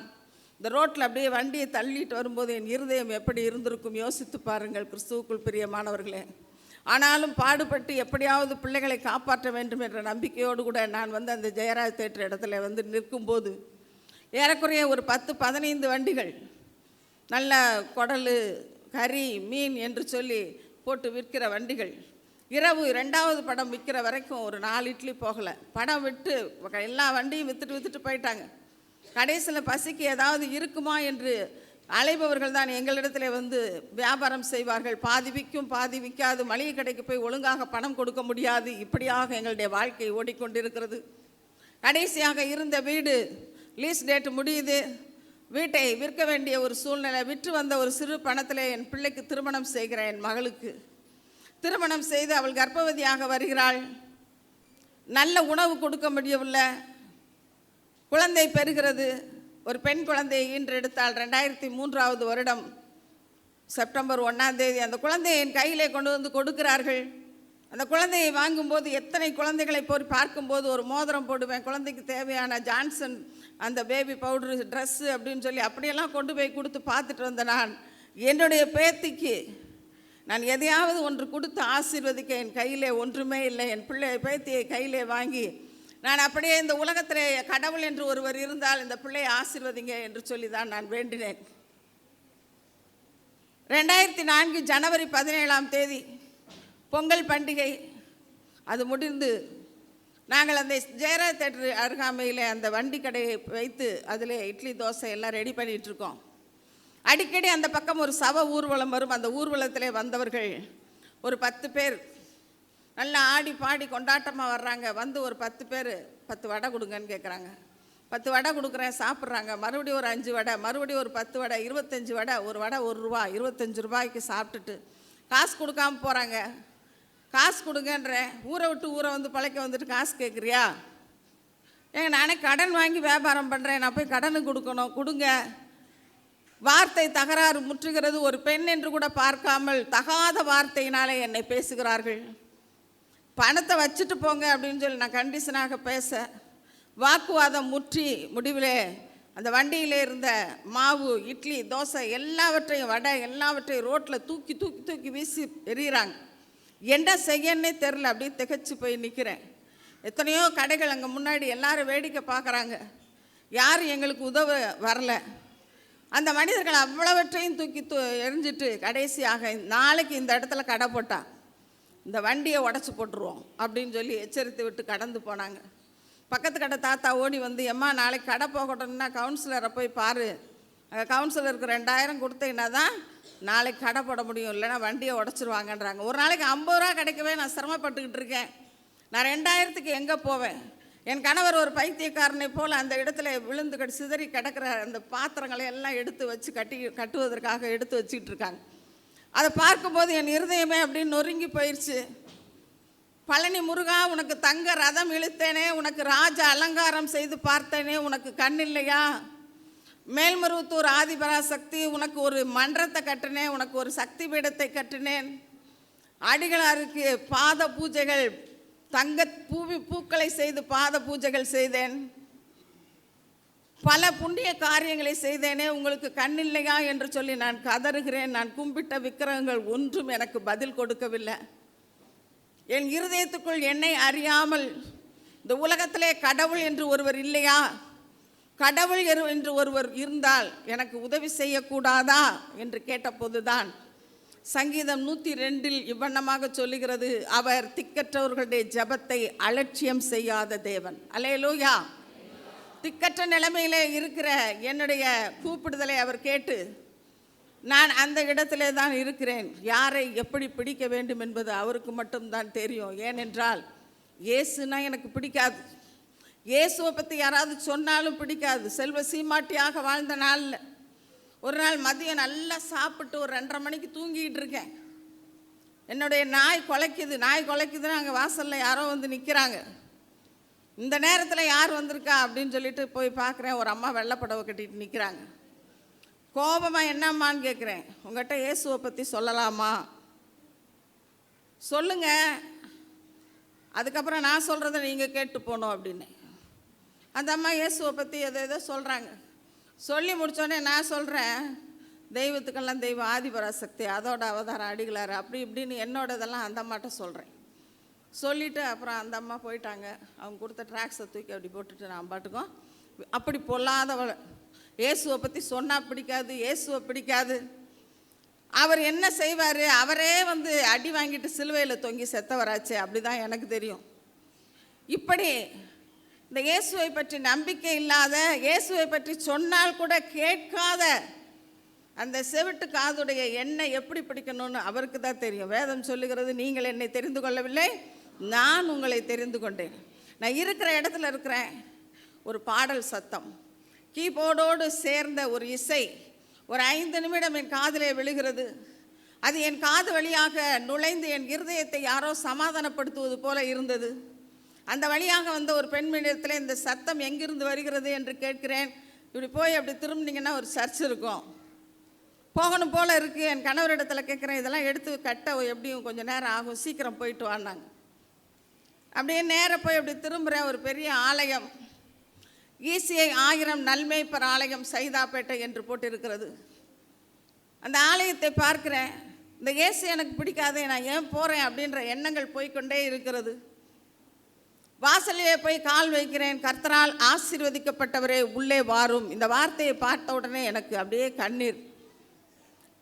Speaker 2: இந்த ரோட்டில் அப்படியே வண்டியை தள்ளிட்டு வரும்போது என் இருதயம் எப்படி இருந்திருக்கும் யோசித்து பாருங்கள் கிறிஸ்துவுக்குள் பிரியமானவர்களே. ஆனாலும் பாடுபட்டு எப்படியாவது பிள்ளைகளை காப்பாற்ற வேண்டும் என்ற நம்பிக்கையோடு கூட நான் வந்து அந்த ஜெயராஜ் தேட்டர் இடத்துல வந்து நிற்கும்போது ஏறக்குறைய ஒரு 10-15 வண்டிகள் நல்ல குடல், கறி, மீன் என்று சொல்லி போட்டு விற்கிற வண்டிகள். இரவு 2வது படம் விற்கிற வரைக்கும் ஒரு 4 இட்லி போகலை. படம் விட்டு எல்லா வண்டியும் விற்றுட்டு போயிட்டாங்க. கடைசியில் பசிக்கு ஏதாவது இருக்குமா என்று அலைபவர்கள் தான் எங்களிடத்தில் வந்து வியாபாரம் செய்வார்கள். பாதி விற்கும் பாதி விற்காது, மளிகை கடைக்கு போய் ஒழுங்காக பணம் கொடுக்க முடியாது. இப்படியாக எங்களுடைய வாழ்க்கை ஓடிக்கொண்டிருக்கிறது. கடைசியாக இருந்த வீடு லீஸ் டேட் முடியுது. வீட்டை விற்க வேண்டிய ஒரு சூழ்நிலை. விற்று வந்த ஒரு சிறு பணத்தில் என் பிள்ளைக்கு திருமணம் செய்கிறேன். என் மகளுக்கு திருமணம் செய்து அவள் கர்ப்பவதியாக வருகிறாள். நல்ல உணவு கொடுக்க முடியவில்லை. குழந்தை பெறுகிறது. ஒரு பெண் குழந்தையை ஈன்றெடுத்தாள். 2003வது வருடம் செப்டம்பர் 1ஆம் தேதி அந்த குழந்தையை என் கையிலே கொண்டு வந்து கொடுக்கிறார்கள். அந்த குழந்தையை வாங்கும்போது எத்தனை குழந்தைகளை போய் பார்க்கும்போது ஒரு மோதிரம் போடுவேன், குழந்தைக்கு தேவையான ஜான்சன் அந்த பேபி பவுட்ரு, ட்ரெஸ்ஸு அப்படின்னு சொல்லி அப்படியெல்லாம் கொண்டு போய் கொடுத்து பார்த்துட்டு வந்த நான் என்னுடைய பேத்திக்கு நான் எதையாவது ஒன்று கொடுத்து ஆசீர்வதிக்க என் கையிலே ஒன்றுமே இல்லை. என் பேத்தியை கையிலே வாங்கி நான் அப்படியே இந்த உலகத்திலே கடவுள் என்று ஒருவர் இருந்தால் இந்த பிள்ளையை ஆசீர்வதிங்க என்று சொல்லி தான் நான் வேண்டினேன். 2004 ஜனவரி 17ஆம் தேதி பொங்கல் பண்டிகை அது முடிந்து நாங்கள் அந்த ஜெயராஜ் தேட்டர் அருகாமையில் அந்த வண்டி கடையை வைத்து அதில் இட்லி தோசை எல்லாம் ரெடி பண்ணிகிட்ருக்கோம். அடிக்கடி அந்த பக்கம் ஒரு சவ ஊர்வலம் வரும். அந்த ஊர்வலத்தில் வந்தவர்கள் ஒரு 10 பேர் நல்லா ஆடி பாடி கொண்டாட்டமாக வர்றாங்க. வந்து ஒரு 10 பேர் 10 வடை கொடுங்கன்னு கேட்குறாங்க. 10 வடை கொடுக்குறேன், சாப்பிட்றாங்க. மறுபடியும் ஒரு 5 வடை, மறுபடியும் ஒரு 10 வடை, 25 வடை. ஒரு வடை 1 ரூபா, 25 ரூபாய்க்கு சாப்பிட்டுட்டு காசு கொடுக்காமல் போகிறாங்க. காசு கொடுங்கன்றேன். ஊரை விட்டு ஊரை வந்து பழைக்க வந்துட்டு காசு கேட்குறியா? ஏங்க நானே கடன் வாங்கி வியாபாரம் பண்ணுறேன், நான் போய் கடனுக்கு கொடுக்கணும், கொடுங்க. வார்த்தை தகராறு முற்றுகிறது. ஒரு பெண் என்று கூட பார்க்காமல் தகாத வார்த்தையினாலே என்னை பேசுகிறார்கள். பணத்தை வச்சுட்டு போங்க அப்படின்னு சொல்லி நான் கண்டிஷனாக பேச வாக்குவாதம் முற்றி முடிவிலே அந்த வண்டியிலே இருந்த மாவு, இட்லி, தோசை எல்லாவற்றையும், வடை எல்லாவற்றையும் ரோட்டில் தூக்கி தூக்கி தூக்கி வீசி எறிகிறாங்க. என்ன செய்யன்னே தெரில. அப்படியே திகைச்சு போய் நிற்கிறேன். எத்தனையோ கடைகள் அங்கே முன்னாடி எல்லாரும் வேடிக்கை பார்க்குறாங்க. யாரும் எங்களுக்கு உதவ வரல. அந்த மனிதர்கள் அவ்வளவற்றையும் தூக்கி எரிஞ்சிட்டு கடைசியாக நாளைக்கு இந்த இடத்துல கடை போட்டால் இந்த வண்டியை உடச்சி போட்டுருவோம் அப்படின்னு சொல்லி எச்சரித்து விட்டு கடந்து போனாங்க. பக்கத்து கடை தாத்தா ஓடி வந்து, எம்மா நாளைக்கு கடை போகட்டும்னா கவுன்சிலரை போய் பாரு அங்கே கவுன்சிலருக்கு 2000 கொடுத்தீங்கன்னா தான் நாளைக்கு கடை போட முடியும், இல்லைன்னா வண்டியை உடச்சிருவாங்கன்றாங்க. ஒரு நாளைக்கு 50 ரூபா கிடைக்கவே நான் சிரமப்பட்டுக்கிட்டு இருக்கேன். நான் 2000க்கு எங்கே போவேன்? என் கணவர் ஒரு பைத்தியக்காரனை போல் அந்த இடத்துல விழுந்து சிதறி கிடக்கிற அந்த பாத்திரங்களை எல்லாம் எடுத்து வச்சு கட்டுவதற்காக எடுத்து வச்சுக்கிட்டு இருக்காங்க. அதை பார்க்கும்போது என் இருதயமே அப்படின்னு நொறுங்கி போயிடுச்சு. பழனி முருகா, உனக்கு தங்க ரதம் இழுத்தேனே, உனக்கு ராஜ அலங்காரம் செய்து பார்த்தேனே, உனக்கு கண் இல்லையா? மேல்மருவத்தூர் ஆதிபராசக்தி, உனக்கு ஒரு மன்றத்தை கட்டினேன், உனக்கு ஒரு சக்தி பீடத்தை கட்டினேன். அடிகளாருக்கு பாத பூஜைகள், தங்க பூக்களை செய்து பாத பூஜைகள் செய்தேன். பல புண்ணிய காரியங்களை செய்தேனே, உங்களுக்கு கண் இல்லையா என்று சொல்லி நான் கதறுகிறேன். நான் கும்பிட்ட விக்கிரகங்கள் ஒன்றும் எனக்கு பதில் கொடுக்கவில்லை. என் இருதயத்துக்குள் என்னை அறியாமல் இந்த உலகத்திலே கடவுள் என்று ஒருவர் இல்லையா? கடவுள் என்று ஒருவர் இருந்தால் எனக்கு உதவி செய்யக்கூடாதா என்று கேட்டபோதுதான் சங்கீதம் 102 இவ்வண்ணமாக சொல்லுகிறது, அவர் திக்கற்றவர்களுடைய ஜெபத்தை அலட்சியம் செய்யாத தேவன். அல்லேலூயா. திக்கற்ற நிலைமையிலே இருக்கிற என்னுடைய கூப்பிடுதலை அவர் கேட்டு நான் அந்த இடத்திலே தான் இருக்கிறேன். யாரை எப்படி பிடிக்க வேண்டும் என்பது அவருக்கு மட்டும்தான் தெரியும். ஏனென்றால் இயேசுனா எனக்கு பிடிக்காது. இயேசுவை பற்றி யாராவது சொன்னாலும் பிடிக்காது. செல்வ சீமாட்டியாக வாழ்ந்த நாளில் ஒரு நாள் மதியம் நல்லா சாப்பிட்டு ஒரு 2:30 மணிக்கு தூங்கிக்கிட்டு இருக்கேன். என்னுடைய நாய் குலைக்குதுன்னு அங்கே வாசலில் யாரோ வந்து நிற்கிறாங்க. இந்த நேரத்தில் யார் வந்திருக்கா அப்படின்னு சொல்லிட்டு போய் பார்க்குறேன். ஒரு அம்மா வெள்ளைப்படவை கட்டிட்டு நிற்கிறாங்க. கோபமாக என்னம்மான்னு கேட்குறேன். உங்கள்கிட்ட இயேசுவை பற்றி சொல்லலாமா? சொல்லுங்க, அதுக்கப்புறம் நான் சொல்கிறத நீங்கள் கேட்டு போகணும் அப்படின்னு. அந்த அம்மா இயேசுவை பற்றி எதோ சொல்கிறாங்க. சொல்லி முடித்தோடனே நான் சொல்கிறேன், தெய்வத்துக்கெல்லாம் தெய்வம் ஆதிபராசக்தி, அதோட அவதாரம் அடிகளார், அப்படி இப்படின்னு என்னோட இதெல்லாம் அந்த அம்மாட்ட சொல்கிறேன். சொல்லிவிட்டு அப்புறம் அந்த அம்மா போயிட்டாங்க. அவங்க கொடுத்த ட்ராக்ஸை தூக்கி அப்படி போட்டுட்டு நான் பாட்டுக்கும் அப்படி பொல்லாதவள். இயேசுவை பற்றி சொன்னால் பிடிக்காது, இயேசுவை பிடிக்காது. அவர் என்ன செய்வார்? அவரே வந்து அடி வாங்கிட்டு சிலுவையில் தொங்கி செத்தவராச்சு, அப்படி தான் எனக்கு தெரியும். இப்படி இந்த இயேசுவை பற்றி நம்பிக்கை இல்லாத, இயேசுவை பற்றி சொன்னால் கூட கேட்காத அந்த செவிட்டு காதுடைய என்னை எப்படி பிடிக்கணும்னு அவருக்கு தான் தெரியும். வேதம் சொல்லுகிறது, நீங்கள் என்னை தெரிந்து கொள்ளவில்லை, நான் உங்களை தெரிந்து கொண்டேன். நான் இருக்கிற இடத்துல இருக்கிறேன். ஒரு பாடல் சத்தம், கீபோர்டோடு சேர்ந்த ஒரு இசை ஒரு 5 நிமிடம் என் காதிலே விழுகிறது. அது என் காது வழியாக நுழைந்து என் இருதயத்தை யாரோ சமாதானப்படுத்துவது போல இருந்தது. அந்த வழியாக வந்த ஒரு பெண்மணிடத்தில் இந்த சத்தம் எங்கிருந்து வருகிறது என்று கேட்கிறேன். இப்படி போய் அப்படி திரும்பினீங்கன்னா ஒரு சர்ச் இருக்கும், போகணும் போல் இருக்குது. என் கணவரிடத்தில் கேட்குறேன், இதெல்லாம் எடுத்து கட்ட எப்படியும் கொஞ்சம் நேரம் ஆகும், சீக்கிரம் போயிட்டு வான்னாங்க. அப்படியே நேராக போய் அப்படி திரும்புகிறேன். ஒரு பெரிய ஆலயம், ECI 1000 நல்மேய்ப்பர் ஆலயம் சைதாப்பேட்டை என்று போட்டிருக்கிறது. அந்த ஆலயத்தை பார்க்கிறேன். இந்த இயேசு எனக்கு பிடிக்காதே, நான் ஏன் போகிறேன் அப்படின்ற எண்ணங்கள் போய்கொண்டே இருக்கிறது. வாசலிலே போய் கால் வைக்கிறேன். கர்த்தரால் ஆசீர்வதிக்கப்பட்டவரே உள்ளே வாரும். இந்த வார்த்தையை பார்த்த உடனே எனக்கு அப்படியே கண்ணீர்.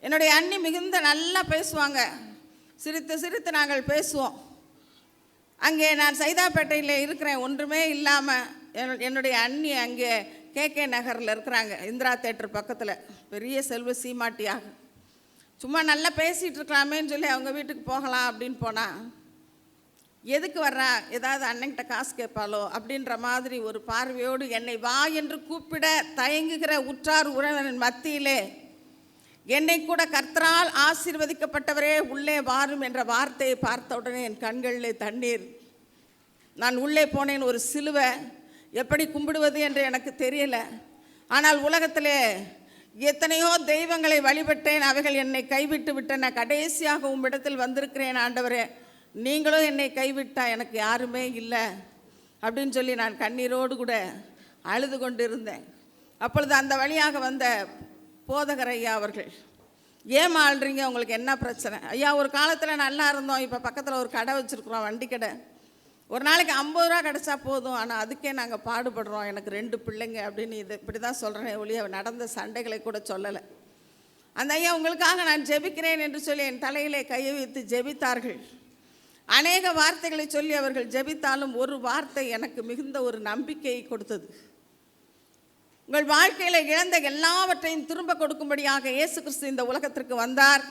Speaker 2: என்னுடைய அண்ணி மிகுந்த நல்லா பேசுவாங்க, சிரித்து சிரித்து நாங்கள் பேசுவோம். அங்கே நான் சைதாப்பேட்டையில் இருக்கிறேன், ஒன்றுமே இல்லாமல். என்னுடைய அண்ணி அங்கே KK நகரில் இருக்கிறாங்க, இந்திரா தேட்டர் பக்கத்தில், பெரிய செல்வ சீமாட்டியாக. சும்மா நல்லா பேசிகிட்டு இருக்கலாமேன்னு சொல்லி அவங்க வீட்டுக்கு போகலாம் அப்படின்னு போனால், எதுக்கு வர்றா, ஏதாவது அண்ணன்கிட்ட காசு கேட்பாளோ அப்படின்ற மாதிரி ஒரு பார்வையோடு என்னை வா என்று கூப்பிட தயங்குகிற உற்றார் உறவினரின் மத்தியிலே என்னை கூட கர்த்தரால் ஆசீர்வதிக்கப்பட்டவரே உள்ளே வாரும் என்ற வார்த்தையை பார்த்த உடனே என் கண்களில் தண்ணீர். நான் உள்ளே போனேன். ஒரு சிலுவை எப்படி கும்பிடுவது என்று எனக்கு தெரியல. ஆனால் உலகத்திலே எத்தனையோ தெய்வங்களை வழிபட்டேன், அவைகள் என்னை கைவிட்டு விட்டன. கடைசியாக உம்மிடத்தில் வந்திருக்கிறேன் ஆண்டவரே, நீங்களும் என்னை கைவிட்டா எனக்கு யாருமே இல்லை அப்படின்னு சொல்லி நான் கண்ணீரோடு கூட அழுது கொண்டு இருந்தேன். அப்பொழுது அந்த வழியாக வந்த போதகர் ஐயா அவர்கள், ஏமா ஆள்றீங்க, உங்களுக்கு என்ன பிரச்சனை? ஐயா, ஒரு காலத்தில் நல்லா இருந்தோம், இப்போ பக்கத்தில் ஒரு கடை வச்சுருக்குறோம், வண்டி கடை. ஒரு நாளைக்கு 50 ரூபா கிடச்சா போதும், ஆனால் அதுக்கே நாங்கள் பாடுபடுறோம், எனக்கு 2 பிள்ளைங்க அப்படின்னு இது இப்படி தான் சொல்கிறேன் ஒழிய நடந்த சண்டைகளை கூட சொல்லலை. அந்த ஐயா, உங்களுக்காக நான் ஜெபிக்கிறேன் என்று சொல்லி என் தலையிலே கையை வைத்து ஜெபித்தார்கள். அநேக வார்த்தைகளை சொல்லி அவர்கள் ஜெபித்தாலும் ஒரு வார்த்தை எனக்கு மிகுந்த ஒரு நம்பிக்கையை கொடுத்தது. உங்கள் வாழ்க்கையில் இழந்த எல்லாவற்றையும் திரும்ப கொடுக்கும்படியாக இயேசு கிறிஸ்து இந்த உலகத்திற்கு வந்தார்.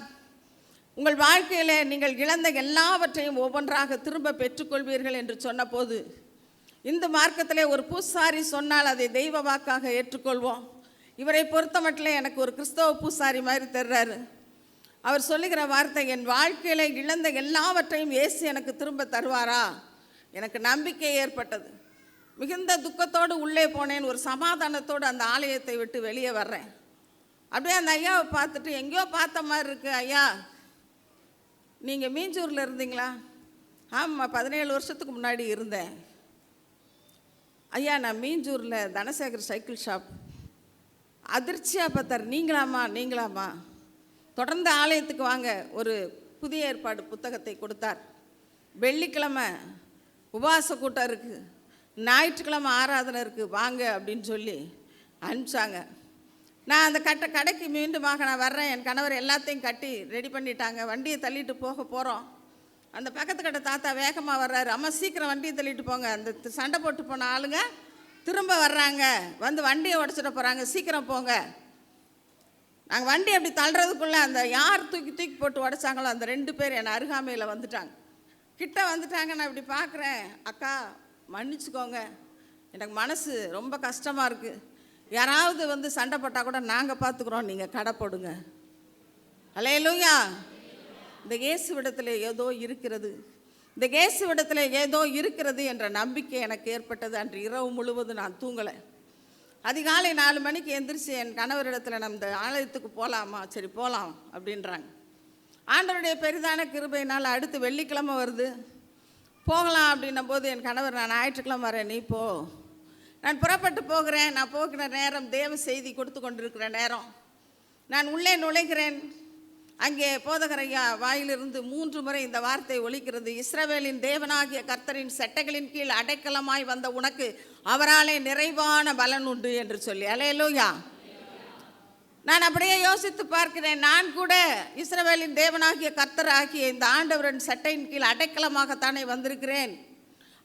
Speaker 2: உங்கள் வாழ்க்கையில் நீங்கள் இழந்த எல்லாவற்றையும் ஒவ்வொன்றாக திரும்ப பெற்றுக்கொள்வீர்கள் என்று சொன்னபோது, இந்து மார்க்கத்திலே ஒரு பூசாரி சொன்னால் அதை தெய்வ வாக்காக ஏற்றுக்கொள்வோம். இவரை பொறுத்த மட்டும் எனக்கு ஒரு கிறிஸ்தவ பூசாரி மாதிரி தர்றாரு. அவர் சொல்லுகிற வார்த்தை, என் வாழ்க்கையில் இழந்த எல்லாவற்றையும் இயேசு எனக்கு திரும்ப தருவாரா? எனக்கு நம்பிக்கை ஏற்பட்டது. மிகுந்த துக்கத்தோடு உள்ளே போனேன். ஒரு சமாதானத்தோடு அந்த ஆலயத்தை விட்டு வெளியே வர்றேன். அப்படியே அந்த ஐயாவை பார்த்துட்டு, எங்கேயோ பார்த்த மாதிரி இருக்கு ஐயா, நீங்கள் மீஞ்சூரில் இருந்தீங்களா? ஆமாம், 17 வருஷத்துக்கு முன்னாடி இருந்தேன். ஐயா, நான் மீஞ்சூரில் தனசேகர் சைக்கிள் ஷாப். அதிர்ச்சியாக பார்த்தார். நீங்களாமா தொடர்ந்து ஆலயத்துக்கு வாங்க. ஒரு புதிய ஏற்பாடு புத்தகத்தை கொடுத்தார். வெள்ளிக்கிழமை உபவாச கூட்டம் இருக்குது, ஞாயிற்றுக்கிழமை ஆராதனை இருக்குது, வாங்க அப்படின்னு சொல்லி அனுப்பிச்சாங்க. நான் அந்த கடைக்கு மீண்டுமாக நான் வர்றேன். என் கணவர் எல்லாத்தையும் கட்டி ரெடி பண்ணிட்டாங்க. வண்டியை தள்ளிட்டு போகிறோம். அந்த பக்கத்து கடை தாத்தா வேகமாக வர்றாரு. அம்மா சீக்கிரம் வண்டியை தள்ளிட்டு போங்க, அந்த சண்டை போட்டு போன ஆளுங்க திரும்ப வர்றாங்க, வந்து வண்டியை உடச்சிட போகிறாங்க, சீக்கிரம் போங்க. நாங்கள் வண்டி அப்படி தள்ளுறதுக்குள்ளே அந்த யார் தூக்கி போட்டு உடச்சாங்களோ அந்த 2 பேர் என் அருகாமையில் வந்துட்டாங்க. கிட்ட வந்துட்டாங்க. நான் இப்படி பார்க்குறேன். அக்கா மன்னிச்சுக்கோங்க, எனக்கு மனசு ரொம்ப கஷ்டமாக இருக்குது. யாராவது வந்து சண்டை போட்டால் கூட நாங்கள் பார்த்துக்குறோம், நீங்கள் கடை போடுங்க. அல்லேலூயா. இந்த இயேசுவிடத்தில் ஏதோ இருக்கிறது, இந்த இயேசுவிடத்தில் ஏதோ இருக்கிறது என்ற நம்பிக்கை எனக்கு ஏற்பட்டது. அன்று இரவு முழுவதும் நான் தூங்கலை. அதிகாலை 4 மணிக்கு எந்திரிச்சு என் கணவரிடத்தில், நம்ம இந்த ஆலயத்துக்கு போகலாமா? சரி போகலாம் அப்படின்றாங்க. ஆண்டவருடைய பெரிதான கிருபையினால் அடுத்து வெள்ளிக்கிழமை வருது, போகலாம் அப்படின்னும் போது என் கணவர், நான் ஞாயிற்றுக்கிழமை வரேன், நீ போ. நான் புறப்பட்டு போகிறேன். நான் போகிற நேரம் தேவ செய்தி கொடுத்து கொண்டிருக்கிற நேரம். நான் உள்ளே நுழைகிறேன். அங்கே போதகர் ஐயா வாயிலிருந்து 3 முறை இந்த வார்த்தை ஒலிக்கிறது, இஸ்ரவேலின் தேவனாகிய கர்த்தரின் சட்டைகளின் கீழ் அடைக்கலமாய் வந்த உனக்கு அவராலே நிறைவான பலன் உண்டு என்று சொல்லி. அல்லேலூயா. நான் அப்படியே யோசித்து பார்க்கிறேன். நான் கூட இஸ்ரவேலின் தேவனாகிய கர்த்தர் ஆகிய இந்த ஆண்டவரின் சட்டையின் கீழ் அடைக்கலமாகத்தானே வந்திருக்கிறேன்.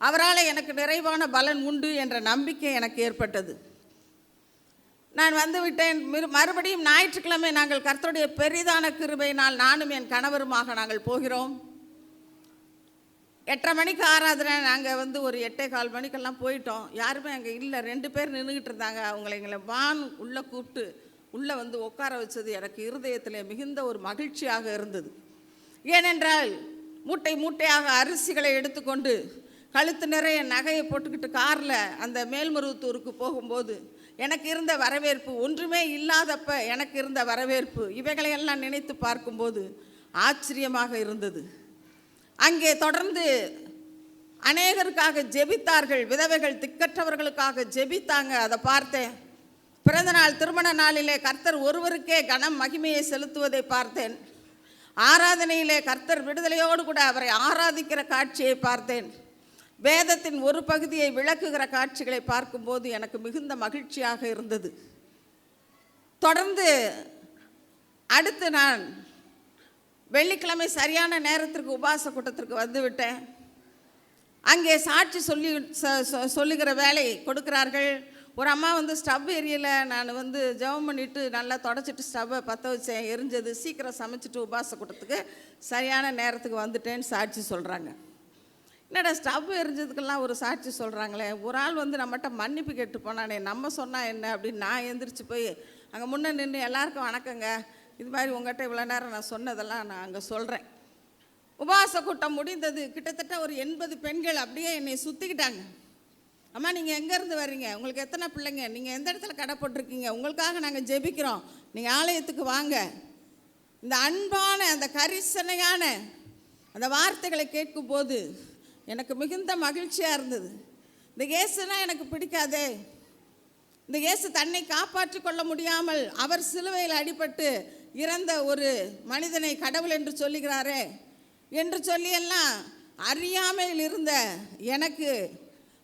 Speaker 2: அவரால் எனக்கு நிறைவான பலன் உண்டு என்ற நம்பிக்கை எனக்கு ஏற்பட்டது. நான் வந்து விட்டேன். மறுபடியும் ஞாயிற்றுக்கிழமை நாங்கள் கர்த்தருடைய பெரிதான கிருபையினால் நானும் என் கணவருமாக நாங்கள் போகிறோம். 8:30 மணிக்கு ஆராதனை. நாங்கள் வந்து ஒரு 8:15 மணிக்கெல்லாம் போயிட்டோம். யாருமே அங்கே இல்லை. 2 பேர் நின்றுக்கிட்டு இருந்தாங்க. எங்களை உள்ளே கூப்பிட்டு உள்ளே வந்து உட்கார வச்சது எனக்கு இருதயத்தில் மிகுந்த ஒரு மகிழ்ச்சியாக இருந்தது. ஏனென்றால் மூட்டை மூட்டையாக அரிசிகளை எடுத்துக்கொண்டு கழுத்து நிறைய நகையை போட்டுக்கிட்டு காரில் அந்த மேல்மருவத்தூருக்கு போகும்போது எனக்கு இருந்த வரவேற்பு, ஒன்றுமே இல்லாதப்ப எனக்கு இருந்த வரவேற்பு, இவைகளையெல்லாம் நினைத்து பார்க்கும்போது ஆச்சரியமாக இருந்தது. அங்கே தொடர்ந்து அநேகருக்காக ஜெபித்தார்கள். விதவைகள் திக்கற்றவர்களுக்காக ஜெபித்தாங்க. அதை பார்த்தேன். பிறந்தநாள் திருமண நாளிலே கர்த்தர் ஒருவருக்கே கனம் மகிமையை செலுத்துவதை பார்த்தேன். ஆராதனையிலே கர்த்தர் விடுதலையோடு கூட அவரை ஆராதிக்கிற காட்சியை பார்த்தேன். வேதத்தின் ஒரு பகுதியை விளக்குகிற காட்சிகளை பார்க்கும்போது எனக்கு மிகுந்த மகிழ்ச்சியாக இருந்தது. தொடர்ந்து அடுத்து நான் வெள்ளிக்கிழமை சரியான நேரத்திற்கு உபவாச கூட்டத்திற்கு வந்துவிட்டேன். அங்கே சாட்சி சொல்லுகிற வேலை கொடுக்கிறார்கள். ஒரு அம்மா வந்து ஸ்டவ் எரியலை. நான் வந்து ஜெபம் பண்ணிவிட்டு நல்லா தொடச்சிட்டு ஸ்டவ்வை பற்ற வச்சேன், எரிஞ்சது. சீக்கிரம் சமைச்சிட்டு உபவாச கூட்டத்துக்கு சரியான நேரத்துக்கு வந்துட்டேன்னு சாட்சி சொல்கிறாங்க. என்னடா ஸ்டவ் எரிஞ்சதுக்கெல்லாம் ஒரு சாட்சி சொல்கிறாங்களே. ஒரு ஆள் வந்து நம்மகிட்ட மன்னிப்பு கேட்டு போனானே, நம்ம சொன்னால் என்ன அப்படின்னு நான் எந்திரிச்சு போய் அங்கே முன்னே நின்று எல்லாருக்கும் வணக்கங்க, இது மாதிரி உங்கள்கிட்ட இவ்வளோ நேரம் நான் சொன்னதெல்லாம் நான் அங்கே சொல்கிறேன். உபவாச கூட்டம் முடிந்தது. கிட்டத்தட்ட ஒரு 80 பெண்கள் அப்படியே என்னை சுற்றிக்கிட்டாங்க. அம்மா நீங்கள் எங்கேருந்து வர்றீங்க? உங்களுக்கு எத்தனை பிள்ளைங்க? நீங்கள் எந்த இடத்துல கடை போட்டிருக்கீங்க? உங்களுக்காக நாங்கள் ஜெபிக்கிறோம், நீங்கள் ஆலயத்துக்கு வாங்க. இந்த அன்பான அந்த கரிசனையான அந்த வார்த்தைகளை கேட்கும்போது எனக்கு மிகுந்த மகிழ்ச்சியாக இருந்தது. இந்த இயேசுனா எனக்கு பிடிக்காதே. இந்த இயேசு தன்னை காப்பாற்றி கொள்ள முடியாமல் அவர் சிலுவையில் அடிபட்டு இறந்த ஒரு மனிதனை கடவுள் என்று சொல்லுகிறாரே என்று சொல்லியெல்லாம் அறியாமையில் இருந்த எனக்கு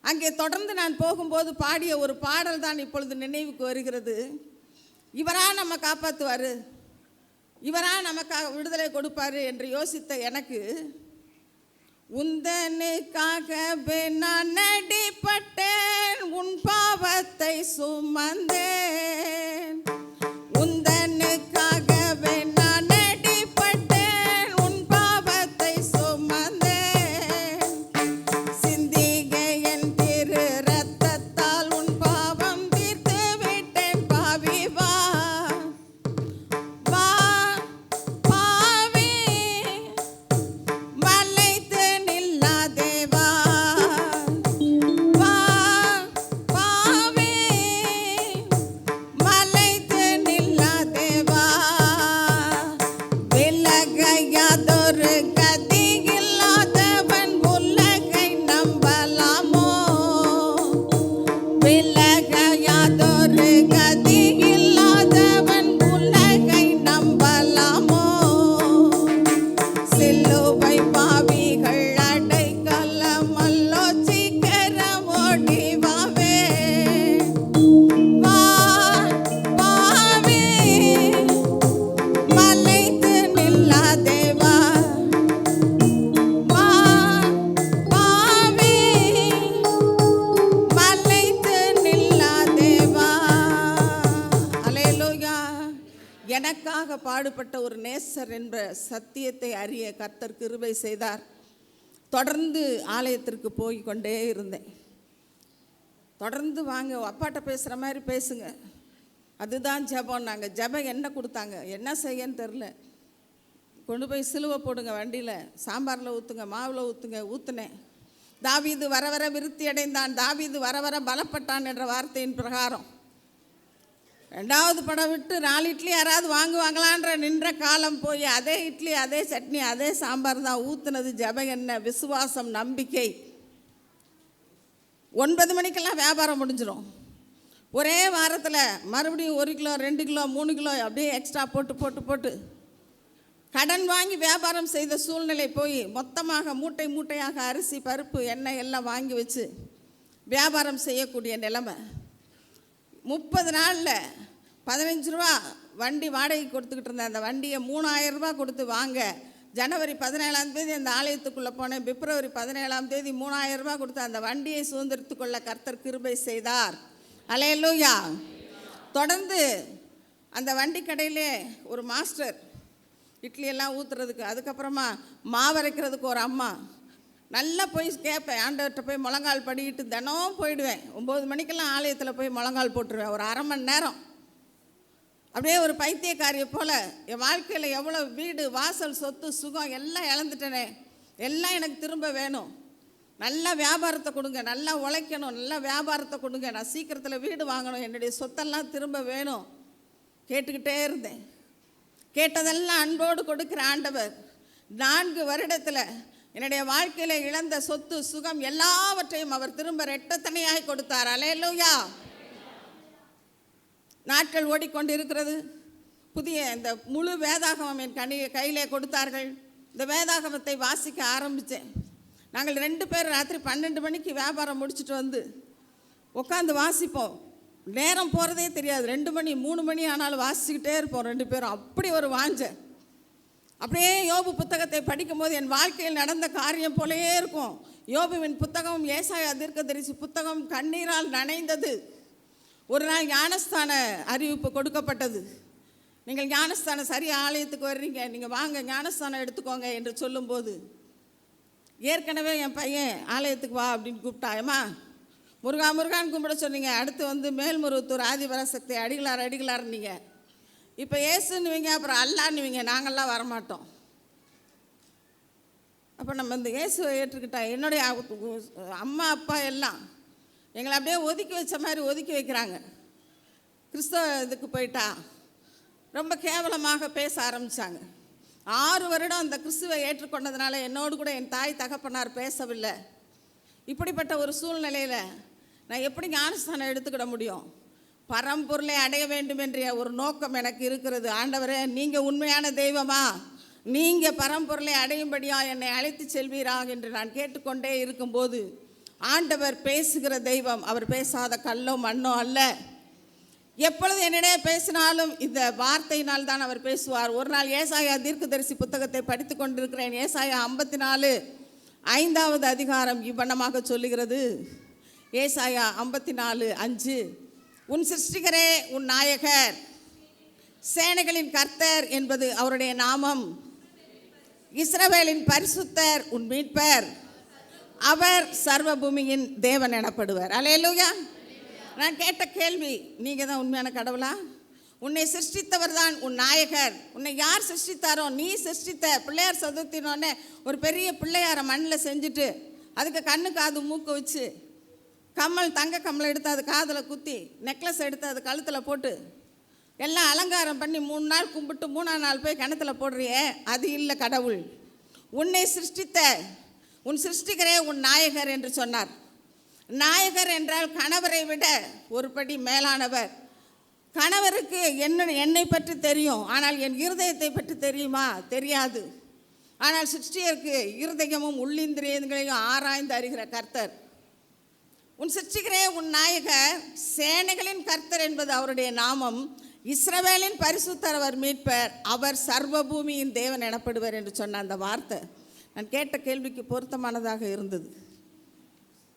Speaker 2: அங்கே தொடர்ந்து நான் போகும்போது பாடிய ஒரு பாடல் தான் இப்பொழுது நினைவுக்கு வருகிறது. இவரா நம்ம காப்பாற்றுவார், இவரா நமக்காக விடுதலை கொடுப்பார் என்று யோசித்த எனக்கு உந்தனுக்காகவே நான் அடிபட்டேன், உன் பாவத்தை சுமந்தேன். உந்தனுக்காகவே நான் அடிபட்டேன், உன் பாவத்தை சுமந்தேன். சிந்திய என் திரு ரத்தத்தால் உன் பாவம் தீர்த்து விட்டேன். பாவி வா வா பாவி, மலைத்து நில்லாதே வா வா பாவி, மலைத்து நில்லாதே வா. விலகையாதொரு கதி இல்லாதவன் உலகை நம்பலாமோ? விலகையாதொரு கதி இல்லாதவன் உலகை நம்பலாமோ? சிலுவை பாவிகள் அடைக்கலமல்லோ, சீக்கிரம் ஓடி வாவே வா பாவி, மலைத்து நில்லாதே வா வா பாவி, மலைத்து நில்லாதே வா. அல்லேலூயா. எனக்காக பாடுபட்ட ஒரு நேசர் என்ற சத்தியத்தை அறிய கர்த்தர் கிருபை செய்தார். தொடர்ந்து ஆலயத்திற்கு போய் கொண்டே இருந்தேன். தொடர்ந்து வாங்க, அப்பாட்ட பேசுகிற மாதிரி பேசுங்க, அதுதான் ஜெபம். நாங்கள் ஜெபம் என்ன கொடுத்தாங்க, என்ன செய்யன்னு தெரில. கொண்டு போய் சிலுவை போடுங்க, வண்டியில் சாம்பாரில் ஊற்றுங்க, மாவில் ஊற்றுங்க, ஊற்றுனேன். தாவீது வர வர விருத்தி அடைந்தான், தாவீது வர வர பலப்பட்டான் என்ற வார்த்தையின் பிரகாரம் 2வது படம் விட்டு 4 இட்லி யாராவது வாங்குவாங்களான்ற நின்ற காலம் போய் அதே இட்லி, அதே சட்னி, அதே சாம்பார் தான் ஊற்றுனது. ஜெபம் என்ன, விசுவாசம், நம்பிக்கை. 9 மணிக்கெல்லாம் வியாபாரம் முடிஞ்சிடும். ஒரே வாரத்தில் மறுபடியும் 1 கிலோ 2 கிலோ 3 கிலோ அப்படியே எக்ஸ்ட்ரா போட்டு போட்டு போட்டு கடன் வாங்கி வியாபாரம் செய்த சூழ்நிலை போய் மொத்தமாக மூட்டை மூட்டையாக அரிசி, பருப்பு, எண்ணெய் எல்லாம் வாங்கி வச்சு வியாபாரம் செய்யக்கூடிய நிலைமை. 30 நாளில் 15 ரூபா வண்டி வாடகை கொடுத்துக்கிட்டு இருந்தேன். அந்த வண்டியை 3000 ரூபா கொடுத்து வாங்க ஜனவரி 17ஆம் தேதி அந்த ஆலயத்துக்குள்ளே போனேன். பிப்ரவரி 17ஆம் தேதி 3000 ரூபா கொடுத்து அந்த வண்டியை சுதந்திரத்துக் கொள்ள கர்த்தர் கிருபை செய்தார். அல்லேலூயா. தொடர்ந்து அந்த வண்டி கடையிலே ஒரு மாஸ்டர் இட்லியெல்லாம் ஊற்றுறதுக்கு, அதுக்கப்புறமா மாவரைக்கிறதுக்கு ஒரு அம்மா. நல்லா போய் கேட்பேன், ஆண்டவர்கிட்ட போய் முழங்கால் படிக்கிட்டு தினம் போயிடுவேன். 9 மணிக்கெல்லாம் ஆலயத்தில் போய் முழங்கால் போட்டுருவேன். ஒரு அரை மணி நேரம் அப்படியே ஒரு பைத்தியக்காரியை போல் என் வாழ்க்கையில் எவ்வளோ வீடு, வாசல், சொத்து, சுகம் எல்லாம் இழந்துட்டேனே, எல்லாம் எனக்கு திரும்ப வேணும். நல்லா வியாபாரத்தை கொடுங்க, நல்லா உழைக்கணும், நல்லா வியாபாரத்தை கொடுங்க, நான் சீக்கிரத்தில் வீடு வாங்கணும், என்னுடைய சொத்தெல்லாம் திரும்ப வேணும். கேட்டுக்கிட்டே இருந்தேன். கேட்டதெல்லாம் அன்போடு கொடுக்குற ஆண்டவர் 4 வருடத்தில் என்னுடைய வாழ்க்கையில் இழந்த சொத்து, சுகம் எல்லாவற்றையும் அவர் திரும்ப ரெட்டத்தனையாய் கொடுத்தார். அல்லேலூயா. நாட்கள் ஓடிக்கொண்டு இருக்கிறது. புதிய இந்த முழு வேதாகமம் என் கையிலே கொடுத்தார்கள். இந்த வேதாகமத்தை வாசிக்க ஆரம்பித்தேன். நாங்கள் 2 பேர் ராத்திரி 12 மணிக்கு வியாபாரம் முடிச்சுட்டு வந்து உட்காந்து வாசிப்போம். நேரம் போகிறதே தெரியாது. 2 மணி 3 மணி ஆனாலும் வாசிக்கிட்டே இருப்போம் 2 பேரும். அப்படி ஒரு வாஞ்ச. அப்படியே யோபு புத்தகத்தை படிக்கும்போது என் வாழ்க்கையில் நடந்த காரியம் போலவே இருக்கும். யோபுவின் புத்தகம், ஏசாயா தீர்க்கதரிசி புத்தகம் கண்ணீரால் நனைந்தது. ஒரு நாள் ஞானஸ்தான அறிவிப்பு கொடுக்கப்பட்டது. நீங்கள் ஞானஸ்தானம் சரி ஆலயத்துக்கு வர்றீங்க, நீங்கள் வாங்க ஞானஸ்தானம் எடுத்துக்கோங்க என்று சொல்லும்போது, ஏற்கனவே என் பையன் ஆலயத்துக்கு வா அப்படின்னு கூப்பிட்டாயம்மா, முருகா முருகான்னு கும்பிட சொன்னீங்க. அடுத்து வந்து மேல்மருவத்தூர் ஆதிபராசக்தி அடிகளார் நீங்கள் இப்போ ஏசுன்னுவீங்க, அப்புறம் அல்லான்னுவீங்க, நாங்கள்லாம் வரமாட்டோம். அப்போ நம்ம இந்த இயேசுவை ஏற்றுக்கிட்டா என்னுடைய அம்மா அப்பா எல்லாம் எங்களை அப்படியே ஒதுக்கி வச்ச மாதிரி ஒதுக்கி வைக்கிறாங்க. கிறிஸ்தவ இதுக்கு போயிட்டா ரொம்ப கேவலமாக பேச ஆரம்பித்தாங்க. 6 வருடம் அந்த கிறிஸ்துவை ஏற்றுக்கொண்டதுனால என்னோடு கூட என் தாய் தகப்பனார் பேசவில்லை. இப்படிப்பட்ட ஒரு சூழ்நிலையில் நான் எப்படி ஞானஸ்தானம் எடுத்துக்கிட முடியும்? பரம்பொருளை அடைய வேண்டும் என்ற ஒரு நோக்கம் எனக்கு இருக்கிறது. ஆண்டவரே, நீங்கள் உண்மையான தெய்வமா, நீங்கள் பரம்பொருளை அடையும்படியா என்னை அழைத்து செல்வீராக என்று நான் கேட்டுக்கொண்டே இருக்கும்போது, ஆண்டவர் பேசுகிற தெய்வம், அவர் பேசாத கல்லோ மண்ணோ அல்ல. எப்பொழுது என்னிடையே பேசினாலும் இந்த வார்த்தையினால் தான் அவர் பேசுவார். ஒரு நாள் ஏசாயா தீர்க்கதரிசி புத்தகத்தை படித்து கொண்டிருக்கிறேன். ஏசாயா 54 5வது அதிகாரம் இவ்வண்ணமாக சொல்லுகிறது. ஏசாயா 54:5, உன் சிருஷ்டிகரே உன் நாயகர், சேனைகளின் கர்த்தர் என்பது அவருடைய நாமம், இஸ்ரவேலின் பரிசுத்தர் உன் மீட்பர், அவர் சர்வ பூமியின் தேவன் எனப்படுவார். அல்லேலூயா. நான் கேட்ட கேள்வி, நீங்கள் தான் உண்மையான கடவுளா? உன்னை சிருஷ்டித்தவர் தான் உன் நாயகர். உன்னை யார் சிருஷ்டித்தாரோ? நீ சிருஷ்டித்த. பிள்ளையார் சதுர்த்தினோடனே ஒரு பெரிய பிள்ளையாரை மண்ணில் செஞ்சுட்டு அதுக்கு கண்ணு காது மூக்கு வச்சு கம்மல், தங்க கம்மல் எடுத்து அது காதில் குத்தி, நெக்லஸ் எடுத்து அது கழுத்தில் போட்டு எல்லாம் அலங்காரம் பண்ணி 3 நாள் கும்பிட்டு 3ஆம் நாள் போய் கிணத்துல போடுறியே, அது இல்லை கடவுள். உன்னை சிருஷ்டித்த உன் சிருஷ்டிகரே உன் நாயகர் என்று சொன்னார். நாயகர் என்றால் கணவரை விட ஒரு படி மேலானவர். கணவருக்கு என்னை பற்றி தெரியும், ஆனால் என் இருதயத்தை பற்றி தெரியுமா? தெரியாது. ஆனால் சிருஷ்டியருக்கு இருதயமும் உள்ளிந்திரியங்களையும் ஆராய்ந்து அறிகிற கர்த்தர். உன் சிருஷ்டிகரே உன் நாயகர், சேனைகளின் கர்த்தர் என்பது அவருடைய நாமம், இஸ்ரவேலின் பரிசுத்தர் அவர் மீட்பர், அவர் சர்வ பூமியின் தேவன் எனப்படுவர் என்று சொன்ன அந்த வார்த்தை நான் கேட்ட கேள்விக்கு பொருத்தமானதாக இருந்தது.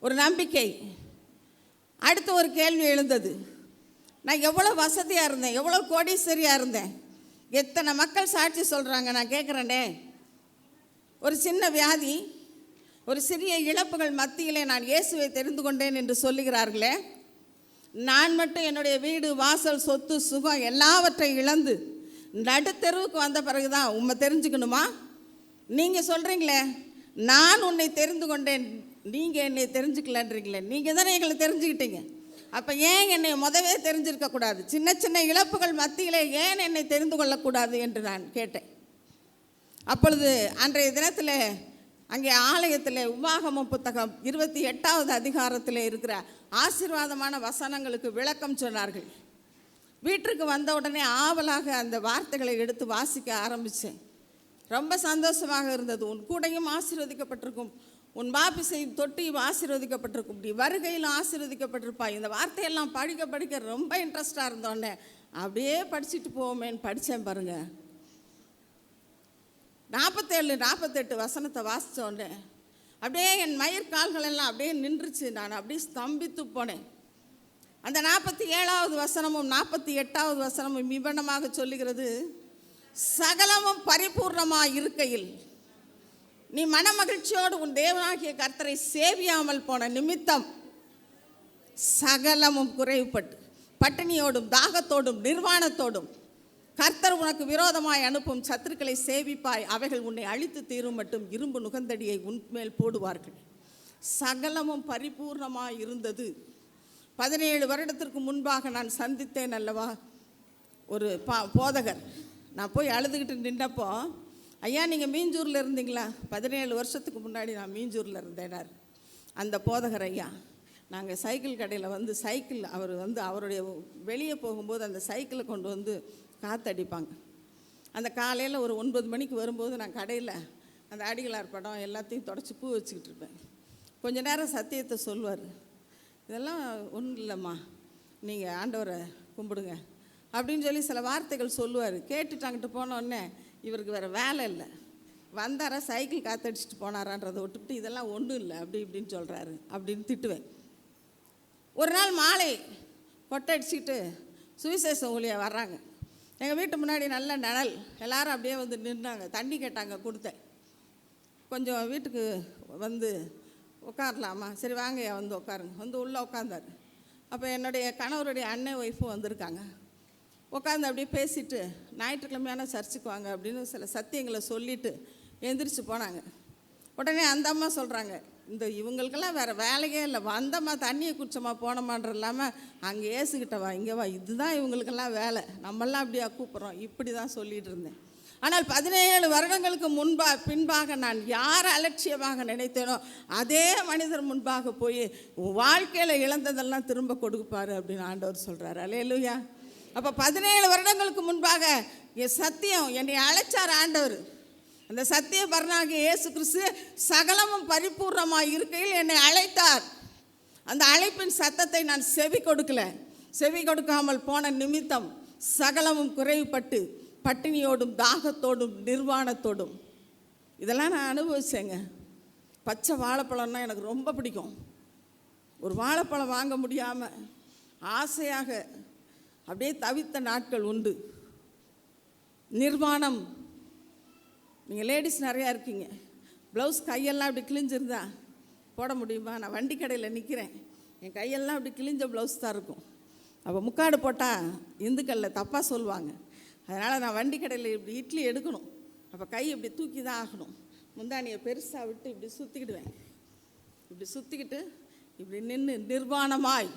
Speaker 2: ஒரு நம்பிக்கை. அடுத்து ஒரு கேள்வி எழுந்தது. நான் எவ்வளோ வசதியாக இருந்தேன், எவ்வளோ கோடீஸ்வரியாக இருந்தேன், எத்தனை மக்கள் சாட்சி சொல்கிறாங்க. நான் கேட்குறேனே, ஒரு சின்ன வியாதி, ஒரு சிறிய இழப்புகள் மத்தியிலே நான் இயேசுவை தெரிந்து கொண்டேன் என்று சொல்லுகிறார்களே, நான் மட்டும் என்னுடைய வீடு, வாசல், சொத்து, சுகம் எல்லாவற்றையும் இழந்து நடுத்தெருவுக்கு வந்த பிறகு தான் உண்மை தெரிஞ்சுக்கணுமா? நீங்கள் சொல்கிறீங்களே நான் உன்னை தெரிந்து கொண்டேன், நீங்கள் என்னை தெரிஞ்சுக்கலன்றீங்களே, நீங்கள் தானே எங்களை தெரிஞ்சுக்கிட்டீங்க. அப்போ ஏன் என்னை முதவே தெரிஞ்சிருக்கக்கூடாது? சின்ன சின்ன இழப்புகள் மத்தியிலே ஏன் என்னை தெரிந்து கொள்ளக்கூடாது என்று நான் கேட்டேன். அப்பொழுது அன்றைய தினத்தில் அங்கே ஆலயத்தில் உபாகமம் புத்தகம் 28வது அதிகாரத்தில் இருக்கிற ஆசீர்வாதமான வசனங்களுக்கு விளக்கம் சொன்னார்கள். வீட்டிற்கு வந்த உடனே ஆவலாக அந்த வார்த்தைகளை எடுத்து வாசிக்க ஆரம்பித்தேன். ரொம்ப சந்தோஷமாக இருந்தது. உன் கூடையும் ஆசீர்வதிக்கப்பட்டிருக்கும், உன் மாப்பிசையும் தொட்டியும் ஆசீர்வதிக்கப்பட்டிருக்கும், நீ வருகையிலும் ஆசீர்வதிக்கப்பட்டிருப்பாய். இந்த வார்த்தையெல்லாம் படிக்க படிக்க ரொம்ப இன்ட்ரெஸ்டாக இருந்தோடனே அப்படியே படிச்சுட்டு போவோமேன்னு படித்தேன் பாருங்கள். 47-48 வசனத்தை வாசித்தோடனே அப்படியே என் மயிர் கால்கள் எல்லாம் அப்படியே நின்றுச்சு. நான் அப்படியே ஸ்தம்பித்து போனேன். அந்த 47வது வசனமும் 48வது வசனமும் விவரணமாக சொல்லுகிறது. சகலமும் பரிபூர்ணமாக இருக்கையில் நீ மனமகிழ்ச்சியோடு உன் தேவனாகிய கர்த்தரை சேவியாமல் போன நிமித்தம் சகலமும் குறைவுபட்டு பட்டினியோடும் தாகத்தோடும் நிர்வாணத்தோடும் கர்த்தர் உனக்கு விரோதமாய் அனுப்பும் சத்துருக்களை சேவிப்பாய். அவைகள் உன்னை அழித்து தீரும் மட்டும் இரும்பு நுகந்தடியை உன்மேல் போடுவார்கள். சகலமும் பரிபூர்ணமாய் இருந்தது. 17 வருடத்திற்கு முன்பாக நான் சந்தித்தேன் அல்லவா ஒரு போதகர். நான் போய் அழுதுகிட்டு நின்றப்போ, ஐயா நீங்கள் மீஞ்சூரில் இருந்தீங்களா? 17 வருஷத்துக்கு முன்னாடி நான் மீஞ்சூரில் இருந்தேனார் அந்த போதகர் ஐயா. நாங்கள் சைக்கிள் கடையில் வந்து அவர் அவருடைய வெளியே போகும்போது அந்த சைக்கிளை கொண்டு வந்து காற்றடிப்பாங்க. அந்த காலையில் ஒரு 9 மணிக்கு வரும்போது நான் கடையில் அந்த அடிகளார் படம் எல்லாத்தையும் தொடச்சி பூ வச்சுக்கிட்டு இருப்பேன். கொஞ்ச நேரம் சத்தியத்தை சொல்லுவார். இதெல்லாம் ஒன்றும் இல்லைம்மா, நீங்கள் ஆண்டவரை கும்பிடுங்க அப்படின்னு சொல்லி சில வார்த்தைகள் சொல்லுவார். கேட்டுட்டாங்கிட்டு போனோடனே இவருக்கு வேறு வேலை இல்லை, வந்தாரா சைக்கிள் காற்றடிச்சிட்டு போனாரான்றதை விட்டுவிட்டு இதெல்லாம் ஒன்றும் இல்லை அப்படி இப்படின்னு சொல்கிறாரு அப்படின்னு திட்டுவேன். ஒரு நாள் மாலை கொட்டை அடிச்சுக்கிட்டு சுவிசேஷ ஊழியர் வர்றாங்க. எங்கள் வீட்டு முன்னாடி நல்ல நிழல், எல்லோரும் அப்படியே வந்து நின்றாங்க. தண்ணி கேட்டாங்க, கொடுத்தேன். கொஞ்சம் வீட்டுக்கு வந்து உட்காரலாமா? சரி வாங்கய்யா வந்து உட்காருங்க. வந்து உள்ளே உட்காந்தார். அப்போ என்னுடைய கணவருடைய அண்ணன் ஒய்ஃபும் வந்திருக்காங்க. உட்காந்து அப்படியே பேசிட்டு ஞாயிற்றுக்கிழமையான சர்ச்சுக்கு வாங்க அப்படின்னு சில சத்தியங்களை சொல்லிவிட்டு எந்திரிச்சு போனாங்க. உடனே அந்த அம்மா சொல்கிறாங்க, இவங்களுக்கெல்லாம் வேறு வேலையே இல்லை, வந்தம்மா தண்ணியை குடிச்சோமா போனோமான்ற இல்லாமல் அங்கே ஏசுக்கிட்ட வா, இங்கே வா, இதுதான் இவங்களுக்கெல்லாம் வேலை, நம்மெல்லாம் அப்படியா கூப்பிட்றோம், இப்படி தான் சொல்லிகிட்டு இருந்தேன். ஆனால் 17 வருடங்களுக்கு பின்பாக நான் யாரை அலட்சியமாக நினைத்தேனோ அதே மனிதர் முன்பாக போய் வாழ்க்கையில் இழந்ததெல்லாம் திரும்ப கொடுப்பார் அப்படின்னு ஆண்டவர் சொல்கிறார். அல்லேலூயா. அப்போ 17 வருடங்களுக்கு முன்பாக என் சத்தியம் என்னை அழைச்சார் ஆண்டவர். அந்த சத்திய பரனாகிய இயேசு கிறிஸ்து சகலமும் பரிபூர்ணமாக இருக்கையில் என்னை அழைத்தார். அந்த அழைப்பின் சத்தத்தை நான் செவி கொடுக்காமல் போன நிமித்தம் சகலமும் குறைவுபட்டு பட்டினியோடும் தாகத்தோடும் நிர்வாணத்தோடும் இதெல்லாம் நான் அனுபவிச்சேங்க. பச்சை வாழைப்பழம்னா எனக்கு ரொம்ப பிடிக்கும். ஒரு வாழைப்பழம் வாங்க முடியாமல் ஆசையாக அப்படியே தவித்த நாட்கள் உண்டு. நிர்வாணம். நீங்கள் லேடிஸ் நிறையா இருக்கீங்க. ப்ளவுஸ் கையெல்லாம் அப்படி கிழிஞ்சிருந்தா போட முடியுமா? நான் வண்டி கடையில் நிற்கிறேன், என் கையெல்லாம் அப்படி கிழிஞ்ச ப்ளவுஸ் தான் இருக்கும். அப்போ முக்காடு போட்டால் இந்துக்களில் தப்பாக சொல்லுவாங்க. அதனால் நான் வண்டி கடையில் இப்படி இட்லி எடுக்கணும், அப்போ கை இப்படி தூக்கி தான் ஆகணும். முந்தானியை பெருசாக விட்டு இப்படி சுற்றிக்கிடுவேன். இப்படி சுற்றிக்கிட்டு இப்படி நின்று நிர்வாணமாய்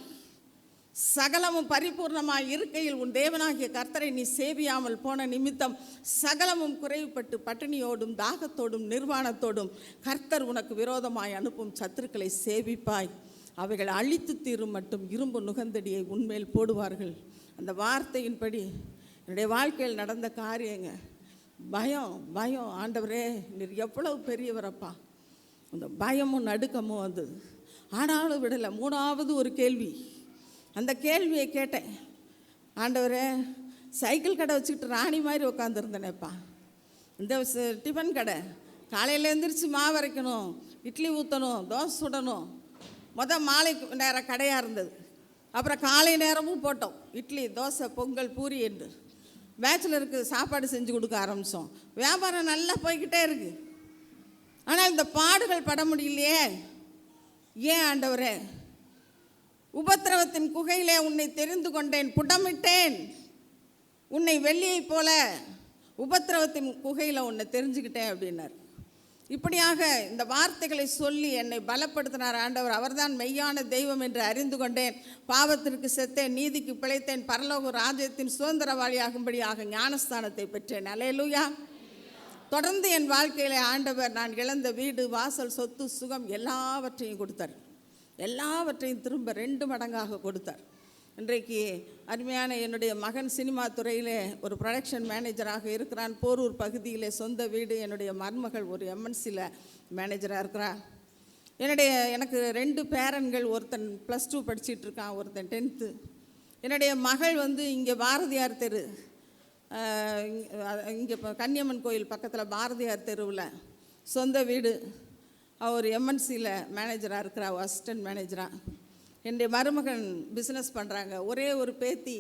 Speaker 2: சகலமும் பரிபூர்ணமாய் இருக்கையில் உன் தேவனாகிய கர்த்தரை நீ சேவியாமல் போன நிமித்தம் சகலமும் குறைவுபட்டு பட்டினியோடும் தாகத்தோடும் நிர்வாணத்தோடும் கர்த்தர் உனக்கு விரோதமாய் அனுப்பும் சத்துருக்களை சேவிப்பாய். அவைகள் அழித்து தீரும் மட்டும் இரும்பு நுகந்தடியை உன்மேல் போடுவார்கள். அந்த வார்த்தையின்படி என்னுடைய வாழ்க்கையில் நடந்த காரியங்க. பயம் பயம். ஆண்டவரே நீர் எவ்வளவு பெரியவரப்பா. அந்த பயமும் நடுக்கமும் வந்தது. ஆனாலும் விடலை. மூணாவது ஒரு கேள்வி. அந்த கேள்வியை கேட்டேன். ஆண்டவரே, சைக்கிள் கடை வச்சுக்கிட்டு ராணி மாதிரி உட்காந்துருந்தேனேப்பா. இந்த டிஃபன் கடை காலையில் எழுந்திரிச்சு மாவு அரைக்கணும், இட்லி ஊற்றணும், தோசை சுடணும். மாலை நேரம் கடையாக இருந்தது. அப்புறம் காலை நேரமும் போட்டோம், இட்லி தோசை பொங்கல் பூரி என்று. பேச்சுலருக்கு சாப்பாடு செஞ்சு கொடுக்க ஆரம்பித்தோம். வியாபாரம் நல்லா போய்கிட்டே இருக்கு. ஆனால் இந்த பாடுகள் பட முடியலையே. ஏன் ஆண்டவரே? உபத்திரவத்தின் குகையிலே உன்னை தெரிந்து கொண்டேன், புடமிட்டேன். உன்னை வெள்ளியைப் போல உபத்திரவத்தின் குகையில் உன்னை தெரிஞ்சுக்கிட்டேன் அப்படின்னார். இப்படியாக இந்த வார்த்தைகளை சொல்லி என்னை பலப்படுத்தினார் ஆண்டவர். அவர்தான் மெய்யான தெய்வம் என்று அறிந்து கொண்டேன். பாவத்திற்கு செத்தேன், நீதிக்கு பிழைத்தேன், பரலோக ராஜ்யத்தின் சுதந்திரவாளியாகும்படியாக ஞானஸ்தானத்தை பெற்றேன். அல்லேலூயா. தொடர்ந்து என் வாழ்க்கையில் ஆண்டவர் நான் இழந்த வீடு, வாசல், சொத்து, சுகம் எல்லாவற்றையும் கொடுத்தார். எல்லாவற்றையும் திரும்ப 2 மடங்காக கொடுத்தார். இன்றைக்கு அருமையான என்னுடைய மகன் சினிமா துறையிலே ஒரு ப்ரொடக்ஷன் மேனேஜராக இருக்கிறான். போரூர் பகுதியில் சொந்த வீடு. என்னுடைய மருமகள் ஒரு எம்என்சியில் மேனேஜராக இருக்கிறான். எனக்கு 2 பேரன்கள். ஒருத்தன் +2 படிச்சுட்டு இருக்கான், ஒருத்தன் 10th. என்னுடைய மகள் இங்கே பாரதியார் தெரு, இங்கே கன்னியம்மன் கோயில் பக்கத்தில் பாரதியார் தெருவில் சொந்த வீடு. அவர் எம்என்சியில் மேனேஜராக இருக்கிறா, அசிஸ்டன்ட் மேனேஜராக. என்னுடைய மருமகன் பிஸ்னஸ் பண்ணுறாங்க. ஒரே ஒரு பேத்தி.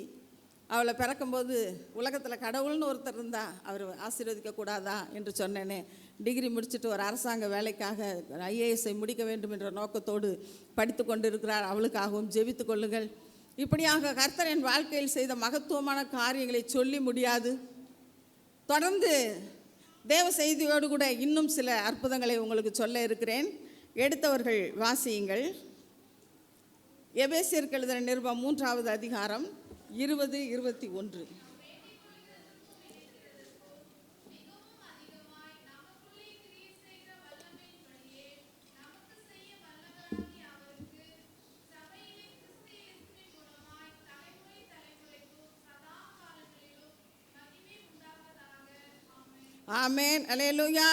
Speaker 2: அவளை பிறக்கும்போது உலகத்தில் கடவுள்னு ஒருத்தர் இருந்தால் அவர் ஆசீர்வதிக்கக்கூடாதா என்று சொன்னேனே. டிகிரி முடிச்சுட்டு ஒரு அரசாங்க வேலைக்காக ஐஏஎஸ்ஐ முடிக்க வேண்டும் என்ற நோக்கத்தோடு படித்து கொண்டு இருக்கிறார். அவளுக்காகவும் ஜெபித்து கொள்ளுங்கள். இப்படியாக கர்த்தர் என் வாழ்க்கையில் செய்த மகத்துவமான காரியங்களை சொல்லி முடியாது. தொடர்ந்து தேவ செய்தியோடு கூட இன்னும் சில அற்புதங்களை உங்களுக்கு சொல்ல இருக்கிறேன். எடுத்தவர்கள் வாசியுங்கள். எபேசியருக்கு எழுதின நிருபம் 3வது அதிகாரம் 20-21. ஆமென். அல்லேலூயா.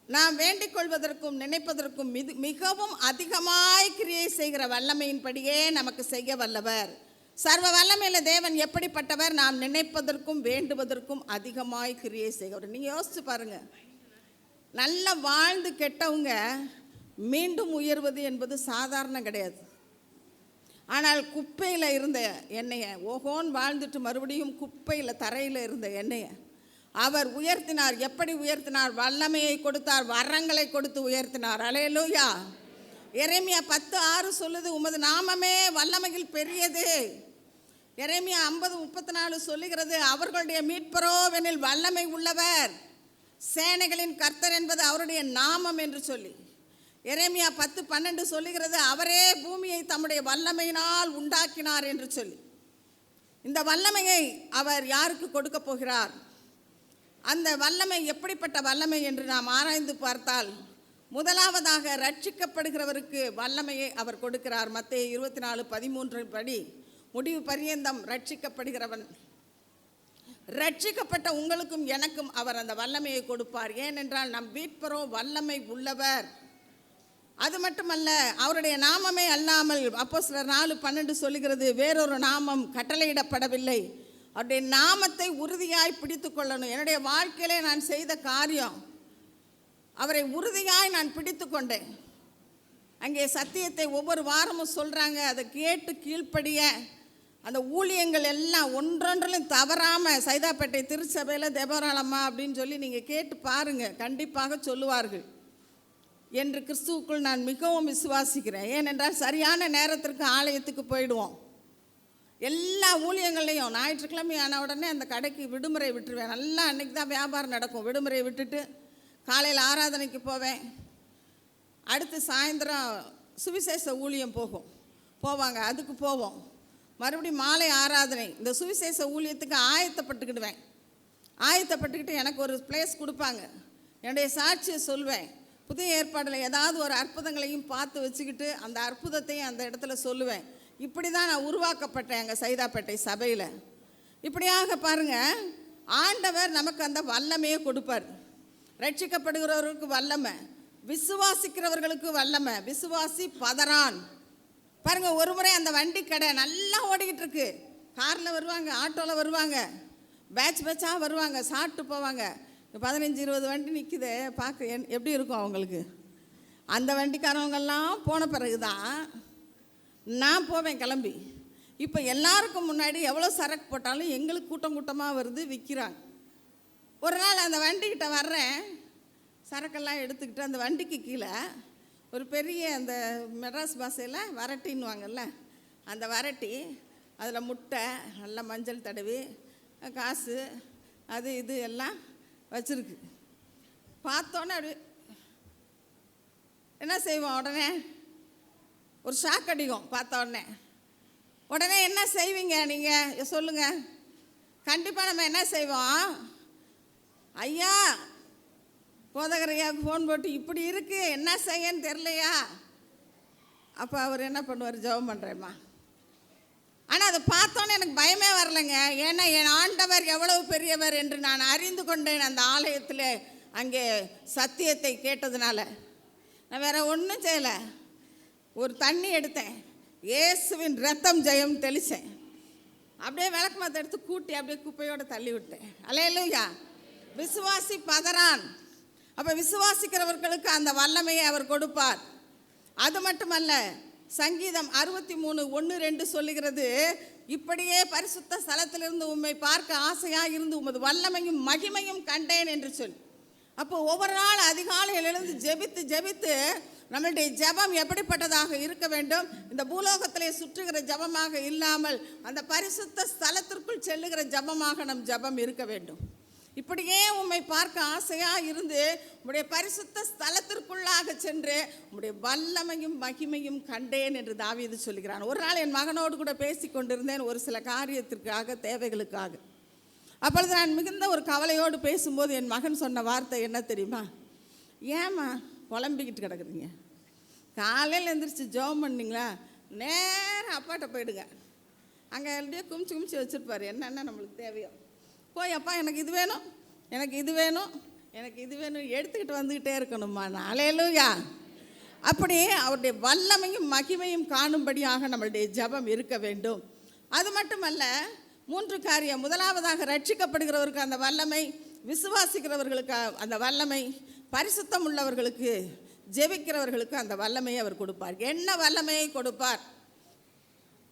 Speaker 2: நாம் வேண்டிக் கொள்வதற்கும் நினைப்பதற்கும் மிகவும் அதிகமாய் கிரியை செய்கிற வல்லமையின்படியே நமக்கு செய்ய வல்லவர். சர்வ வல்லமையில் தேவன் எப்படிப்பட்டவர்? நாம் நினைப்பதற்கும் வேண்டுவதற்கும் அதிகமாய் கிரியை செய்கிறவர். நீங்கள் யோசிச்சு பாருங்க. நல்லா வாழ்ந்து கெட்டவங்க மீண்டும் உயர்வது என்பது சாதாரணம் கிடையாது. ஆனால் குப்பையில் இருந்த எண்ணெயை, ஓஹோன் வாழ்ந்துட்டு மறுபடியும் குப்பையில் தரையில் இருந்த எண்ணெயை அவர் உயர்த்தினார். எப்படி உயர்த்தினார்? வல்லமையை கொடுத்தார், வரங்களை கொடுத்து உயர்த்தினார். அல்லேலூயா. எரேமியா 10:6 சொல்லுது, உமது நாமமே வல்லமையில் பெரியது. எரேமியா 50:34 சொல்லுகிறது, அவர்களுடைய மீட்பரோவெனில் வல்லமை உள்ளவர், சேனைகளின் கர்த்தர் என்பது அவருடைய நாமம் என்று சொல்லி. எரேமியா 10:12 சொல்லுகிறது, அவரே பூமியை தம்முடைய வல்லமையினால் உண்டாக்கினார் என்று சொல்லி. இந்த வல்லமையை அவர் யாருக்கு கொடுக்க போகிறார்? அந்த வல்லமை எப்படிப்பட்ட வல்லமை என்று நாம் ஆராய்ந்து பார்த்தால், முதலாவதாக ரட்சிக்கப்படுகிறவருக்கு வல்லமையை அவர் கொடுக்கிறார். மத்தேயு 24:13 படி முடிவு பரியந்தம் ரட்சிக்கப்படுகிறவன், ரட்சிக்கப்பட்ட உங்களுக்கும் எனக்கும் அவர் அந்த வல்லமையை கொடுப்பார். ஏனென்றால் நம் மீட்பரோ வல்லமை உள்ளவர். அது மட்டுமல்ல, அவருடைய நாமமே அல்லாமல் அப்போஸ்தலர் 4:12 சொல்லுகிறது, வேறொரு நாமம் கட்டளையிடப்படவில்லை. அவருடைய நாமத்தை உறுதியாய் பிடித்து கொள்ளணும். என்னுடைய வாழ்க்கையிலே நான் செய்த காரியம், அவரை உறுதியாய் நான் பிடித்து கொண்டேன். அங்கே சத்தியத்தை ஒவ்வொரு வாரமும் சொல்கிறாங்க, அதை கேட்டு கீழ்ப்படிய அந்த ஊழியங்கள் எல்லாம் ஒன்றொன்றிலும் தவறாமல் சைதாப்பேட்டை திருச்சபையில் தேவராளம்மா அப்படின்னு சொல்லி நீங்கள் கேட்டு பாருங்கள், கண்டிப்பாக சொல்லுவார்கள் என்று கிறிஸ்துவுக்குள் நான் மிகவும் விசுவாசிக்கிறேன். ஏனென்றால் சரியான நேரத்திற்கு ஆலயத்துக்கு போயிடுவோம். எல்லா ஊழியங்கள்லையும் ஞாயிற்றுக்கிழமை ஆன உடனே அந்த கடைக்கு விடுமுறை விட்டுருவேன். நல்லா அன்றைக்கி தான் வியாபாரம் நடக்கும். விடுமுறை விட்டுட்டு காலையில் ஆராதனைக்கு போவேன். அடுத்து சாயந்தரம் சுவிசேஷ ஊழியம் போவாங்க, அதுக்கு போவோம். மறுபடியும் மாலை ஆராதனை. இந்த சுவிசேஷ ஊழியத்துக்கு ஆயத்தப்பட்டுக்கிட்டு எனக்கு ஒரு பிளேஸ் கொடுப்பாங்க. என்னுடைய சாட்சியை சொல்வேன். புதிய ஏற்பாடில் ஏதாவது ஒரு அற்புதங்களையும் பார்த்து வச்சுக்கிட்டு அந்த அற்புதத்தையும் அந்த இடத்துல சொல்லுவேன். இப்படி தான் நான் உருவாக்கப்பட்டேன் எங்கள் சைதாப்பேட்டை சபையில். இப்படியாக பாருங்கள், ஆண்டவர் நமக்கு அந்த வல்லமையை கொடுப்பார். ரட்சிக்கப்படுகிறவர்களுக்கு வல்லமை, விசுவாசிக்கிறவர்களுக்கு வல்லமை. விசுவாசி பதறான். பாருங்கள், ஒரு முறை அந்த வண்டி கடை நல்லா ஓடிக்கிட்டு இருக்கு. காரில் வருவாங்க, ஆட்டோவில் வருவாங்க, பேட்சாக வருவாங்க, சாப்பிட்டு போவாங்க. 15-20 வண்டி நிற்குது, பார்க்க எப்படி இருக்கும் அவங்களுக்கு. அந்த வண்டிக்காரவங்கெல்லாம் போன பிறகு தான் நான் போவேன் கிளம்பி. இப்போ எல்லாருக்கும் முன்னாடி எவ்வளோ சரக்கு போட்டாலும் எங்களுக்கு கூட்டமாக வருது, விற்கிறாங்க. ஒரு நாள் அந்த வண்டிக்கிட்ட வர்றேன், சரக்கெல்லாம் எடுத்துக்கிட்டு அந்த வண்டிக்கு கீழே ஒரு பெரிய அந்த மெட்ராஸ் பாஷையில் வரட்டின்னுவாங்கல்ல, அந்த வரட்டி, அதில் முட்டை, நல்லா மஞ்சள் தடவி, காசு, அது இது எல்லாம் வச்சுருக்கு. பார்த்தோன்னே அப்படி என்ன செய்வோம், உடனே ஒரு ஷாக் அடிக்கும். பார்த்த உடனே என்ன செய்வீங்க நீங்கள் சொல்லுங்கள்? கண்டிப்பாக நம்ம என்ன செய்வோம், ஐயா போதகரையாவுக்கு ஃபோன் போட்டு இப்படி இருக்குது, என்ன செய்யன்னு தெரிலையா? அப்போ அவர் என்ன பண்ணுவார், ஜெபம் பண்ணுறேம்மா. ஆனால் அதை பார்த்தோன்னே எனக்கு பயமே வரலைங்க. ஏன்னா என் ஆண்டவர் எவ்வளவு பெரியவர் என்று நான் அறிந்து கொண்டேன் அந்த ஆலயத்தில். அங்கே சத்தியத்தை கேட்டதுனால நான் வேறு ஒன்றும் செய்யலை. ஒரு தண்ணி எடுத்தேன், இயேசுவின் ரத்தம் ஜெயம் தெளித்தேன். அப்படியே விளக்கமாத்த எடுத்து கூட்டி அப்படியே குப்பையோடு தள்ளி விட்டேன். அல்லேலூயா. விசுவாசி பதறான். அப்போ விசுவாசிக்கிறவர்களுக்கு அந்த வல்லமையை அவர் கொடுப்பார். அது மட்டுமல்ல, சங்கீதம் 63:1-2 சொல்லுகிறது, இப்படியே பரிசுத்த ஸ்தலத்திலிருந்து உம்மை பார்க்க ஆசையாக இருந்து உமது வல்லமையும் மகிமையும் கண்டேன் என்று சொல்லி. அப்போ ஒவ்வொரு நாள் அதிகாலையில் எழுந்து ஜெபித்து நம்மளுடைய ஜெபம் எப்படிப்பட்டதாக இருக்க வேண்டும்? இந்த பூலோகத்திலே சுற்றுகிற ஜெபமாக இல்லாமல் அந்த பரிசுத்த ஸ்தலத்திற்குள் செல்லுகிற ஜெபமாக நம் ஜெபம் இருக்க வேண்டும். இப்படியே உம்மை பார்க்க ஆசையாக இருந்து உம்முடைய பரிசுத்த ஸ்தலத்திற்குள்ளாக சென்று உம்முடைய வல்லமையும் மகிமையும் கண்டேன் என்று தாவீது சொல்கிறான். ஒரு நாள் என் மகனோடு கூட பேசி கொண்டிருந்தேன், ஒரு சில காரியத்திற்காக, தேவைகளுக்காக. அப்பொழுது நான் மிகுந்த ஒரு கவலையோடு பேசும்போது என் மகன் சொன்ன வார்த்தை என்ன தெரியுமா? ஏம்மா புலம்பிக்கிட்டு கிடக்குறீங்க, காலையில் எழுந்திரிச்சு ஜெபம் பண்ணிங்களா, நேராக அப்பாட்ட போயிடுங்க. அங்கே அப்படியே குமிச்சு வச்சுருப்பார் என்னென்ன நம்மளுக்கு தேவையோ. போய் அப்பா எனக்கு இது வேணும், எனக்கு இது வேணும், எனக்கு இது வேணும் எடுத்துக்கிட்டு வந்துக்கிட்டே இருக்கணும்மா. அல்லேலூயா. அப்படி அவருடைய வல்லமையும் மகிமையும் காணும்படியாக நம்மளுடைய ஜெபம் இருக்க வேண்டும். அது மட்டுமல்ல, 3 காரியம். முதலாவதாக ரட்சிக்கப்படுகிறவருக்கு அந்த வல்லமை, விசுவாசிக்கிறவர்களுக்கு அந்த வல்லமை, பரிசுத்தம் உள்ளவர்களுக்கு, ஜெபிக்கிறவர்களுக்கு அந்த வல்லமையை அவர் கொடுப்பார். என்ன வல்லமையை கொடுப்பார்?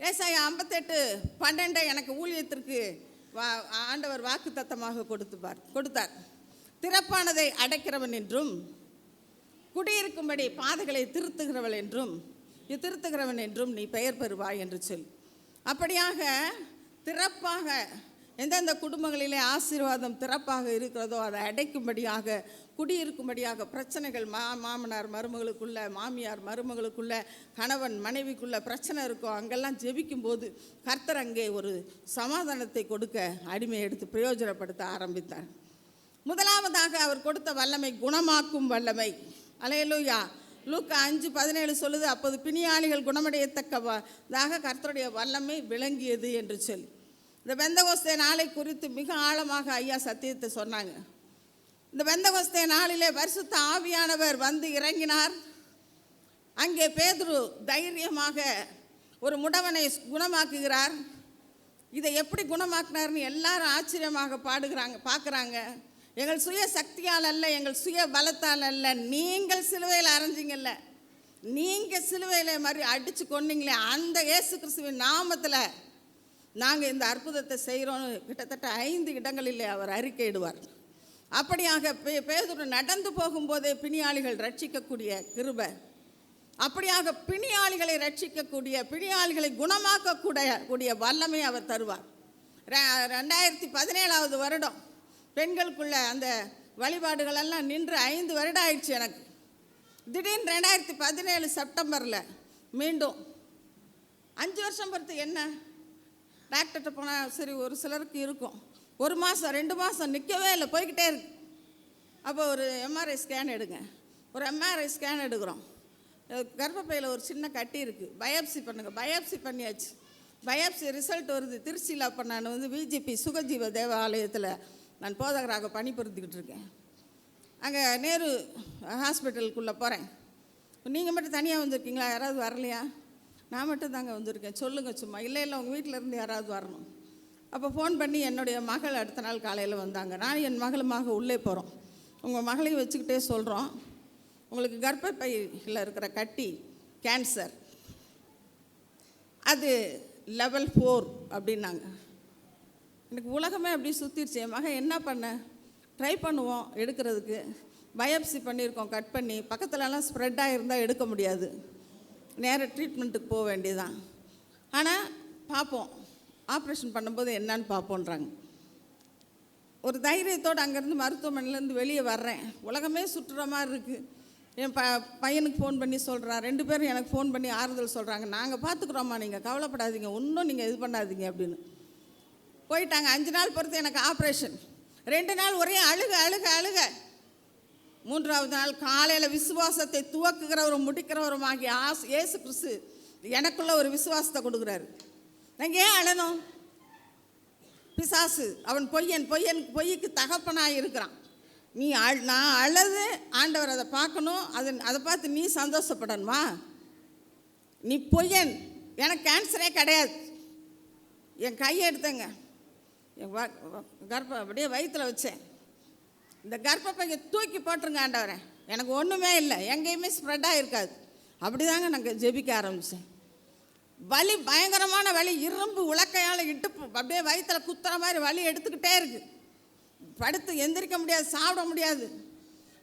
Speaker 2: ஏசாயா 58:12 எனக்கு ஊழியத்திற்கு ஆண்டவர் வாக்கு தத்தமாக கொடுத்தார். திறப்பானதை அடைக்கிறவன் என்றும், குடியிருக்கும்படி பாதைகளை திருத்துகிறவன் என்றும் நீ பெயர் பெறுவாய் என்று சொல். அப்படியாக திறப்பாக எந்தெந்த குடும்பங்களிலே ஆசீர்வாதம் திறப்பாக இருக்கிறதோ அதை அடைக்கும்படியாக, குடியிருக்கும்படியாக, பிரச்சனைகள் மாமனார் மருமகளுக்குள்ள, மாமியார் மருமகளுக்குள்ள, கணவன் மனைவிக்குள்ள பிரச்சனை இருக்கோ அங்கெல்லாம் ஜெபிக்கும்போது கர்த்தர் அங்கே ஒரு சமாதானத்தை கொடுக்க அடிமையை எடுத்து பிரயோஜனப்படுத்த ஆரம்பித்தார். முதலாவதாக அவர் கொடுத்த வல்லமை குணமாக்கும் வல்லமை. அல்லேலூயா. லூக்கா 5:17 சொல்லுது, அப்போது பிணியாளிகள் குணமடையத்தக்கதாக கர்த்தருடைய வல்லமை விளங்கியது என்று சொல்லி. இந்த பெந்தகோஸ்தே நாளை குறித்து மிக ஆழமாக ஐயா சத்தியத்தை சொன்னாங்க. இந்த பெந்தகோஸ்தே நாளிலே பரிசுத்த ஆவியானவர் வந்து இறங்கினார். அங்கே பேதுரு தைரியமாக ஒரு முடவனை குணமாக்குகிறார். இதை எப்படி குணமாக்குனார்னு எல்லாரும் ஆச்சரியமாக பார்க்குறாங்க. எங்கள் சுய சக்தியால் அல்ல, எங்கள் சுய பலத்தால் அல்ல. நீங்கள் சிலுவையில் அரைஞ்சிங்கல்ல, நீங்கள் சிலுவையில் மாதிரி அடித்து கொண்டீங்களே, அந்த இயேசு கிறிஸ்துவின் நாமத்தில் நாங்கள் இந்த அற்புதத்தை செய்கிறோன்னு கிட்டத்தட்ட 5 இடங்களிலே அவர் அறிக்கையிடுவார். அப்படியாக பேதுரு நடந்து போகும்போதே பிணியாளிகள் ரட்சிக்கக்கூடிய கிருபை, அப்படியாக பிணியாளிகளை ரட்சிக்கக்கூடிய, பிணியாளிகளை குணமாக்கக்கூடிய வல்லமை அவர் தருவார். 2017 வருடம் பெண்களுக்குள்ள அந்த வழிபாடுகளெல்லாம் நின்று 5 வருடம் ஆயிடுச்சு எனக்கு. திடீர்னு 2017 செப்டம்பரில் மீண்டும் 5 வருஷம் பொறுத்து என்ன டாக்டர்கிட்ட போனால் சரி, ஒரு சிலருக்கு இருக்கும் 1 மாதம் 2 மாதம் நிற்கவே இல்லை, போய்கிட்டே இருக்கு. அப்போ ஒரு எம்ஆர்ஐ ஸ்கேன் எடுங்க. ஒரு எம்ஆர்ஐ ஸ்கேன் எடுக்கிறோம். கர்ப்பப்பையில் ஒரு சின்ன கட்டி இருக்குது, பயாப்சி பண்ணுங்கள். பயாப்சி பண்ணியாச்சு. பயாப்சி ரிசல்ட் வருது. திருச்சியில் அப்போ நான் வந்து விஜிபி சுகஜீவ தேவாலயத்தில் நான் போதகராக பணிபுரிந்துக்கிட்டு இருக்கேன். அங்கே நேரு ஹாஸ்பிட்டலுக்குள்ளே போகிறேன். நீங்கள் மட்டும் தனியாக வந்திருக்கீங்களா, யாராவது வரலையா? நான் மட்டும் தாங்க வந்திருக்கேன், சொல்லுங்கள் சும்மா. இல்லை உங்கள் வீட்டில் இருந்து யாராவது வரணும். அப்போ ஃபோன் பண்ணி என்னுடைய மகள் அடுத்த நாள் காலையில் வந்தாங்க. நான் என் மகளுமாக உள்ளே போகிறோம். உங்கள் மகளையும் வச்சுக்கிட்டே சொல்கிறோம், உங்களுக்கு கர்ப்பப்பையில் இருக்கிற கட்டி கேன்சர், அது லெவல் 4 அப்படின்னாங்க. எனக்கு உலகமே அப்படி சுற்றிடுச்சு. என் மகன் என்ன பண்ண ட்ரை பண்ணுவோம் எடுக்கிறதுக்கு. பயாப்சி பண்ணியிருக்கோம், கட் பண்ணி பக்கத்துலலாம் ஸ்ப்ரெட்டாக இருந்தால் எடுக்க முடியாது, நேராக ட்ரீட்மெண்ட்டுக்கு போக வேண்டியதுதான். ஆனால் பார்ப்போம், ஆப்ரேஷன் பண்ணும்போது என்னன்னு பார்ப்போன்றாங்க. ஒரு தைரியத்தோடு அங்கேருந்து மருத்துவமனையிலேருந்து வெளியே வர்றேன். உலகமே சுற்றுற மாதிரி இருக்குது. என் பையனுக்கு ஃபோன் பண்ணி சொல்கிறான், 2 பேரும் எனக்கு ஃபோன் பண்ணி ஆறுதல் சொல்கிறாங்க, நாங்கள் பார்த்துக்குறோம்மா, நீங்கள் கவலைப்படாதீங்க, ஒன்றும் நீங்கள் இது பண்ணாதீங்க அப்படின்னு. போயிட்டாங்க. 5 நாள் பொறுத்து எனக்கு ஆப்ரேஷன். 2 நாள் ஒரே அழுக அழுக அழுக. 3ஆவது நாள் காலையில் விசுவாசத்தை துவக்குகிறவரும் முடிக்கிறவரும் ஆகிய இயேசு கிறிஸ்து எனக்குள்ள ஒரு விசுவாசத்தை கொடுக்குறாரு. நாங்கள் ஏன் அழணும்? பிசாசு அவன் பொய்க்கு தகப்பனாக இருக்கிறான். நான் அழுது ஆண்டவர் அதை பார்க்கணும், அதை பார்த்து நீ சந்தோஷப்படணுமா? நீ பொய்யன், எனக்கு கேன்சரே கிடையாது. என் கையை எடுத்தேங்க, என் அப்படியே வயிற்றில் வச்சேன். இந்த கர்ப்பப்பையை தூக்கி போட்டுருங்க ஆண்டவரே, எனக்கு ஒன்றுமே இல்லை, எங்கேயுமே ஸ்ப்ரெட்டாக இருக்காது. அப்படி தாங்க நாங்கள் ஜெபிக்க ஆரம்பித்தேன். வலி, பயங்கரமான வலி, இரும்பு உலக்கையால் இட்டு அப்படியே வயிற்றில் குத்துற மாதிரி வலி எடுத்துக்கிட்டே இருக்குது. படுத்து எந்திரிக்க முடியாது, சாப்பிட முடியாது.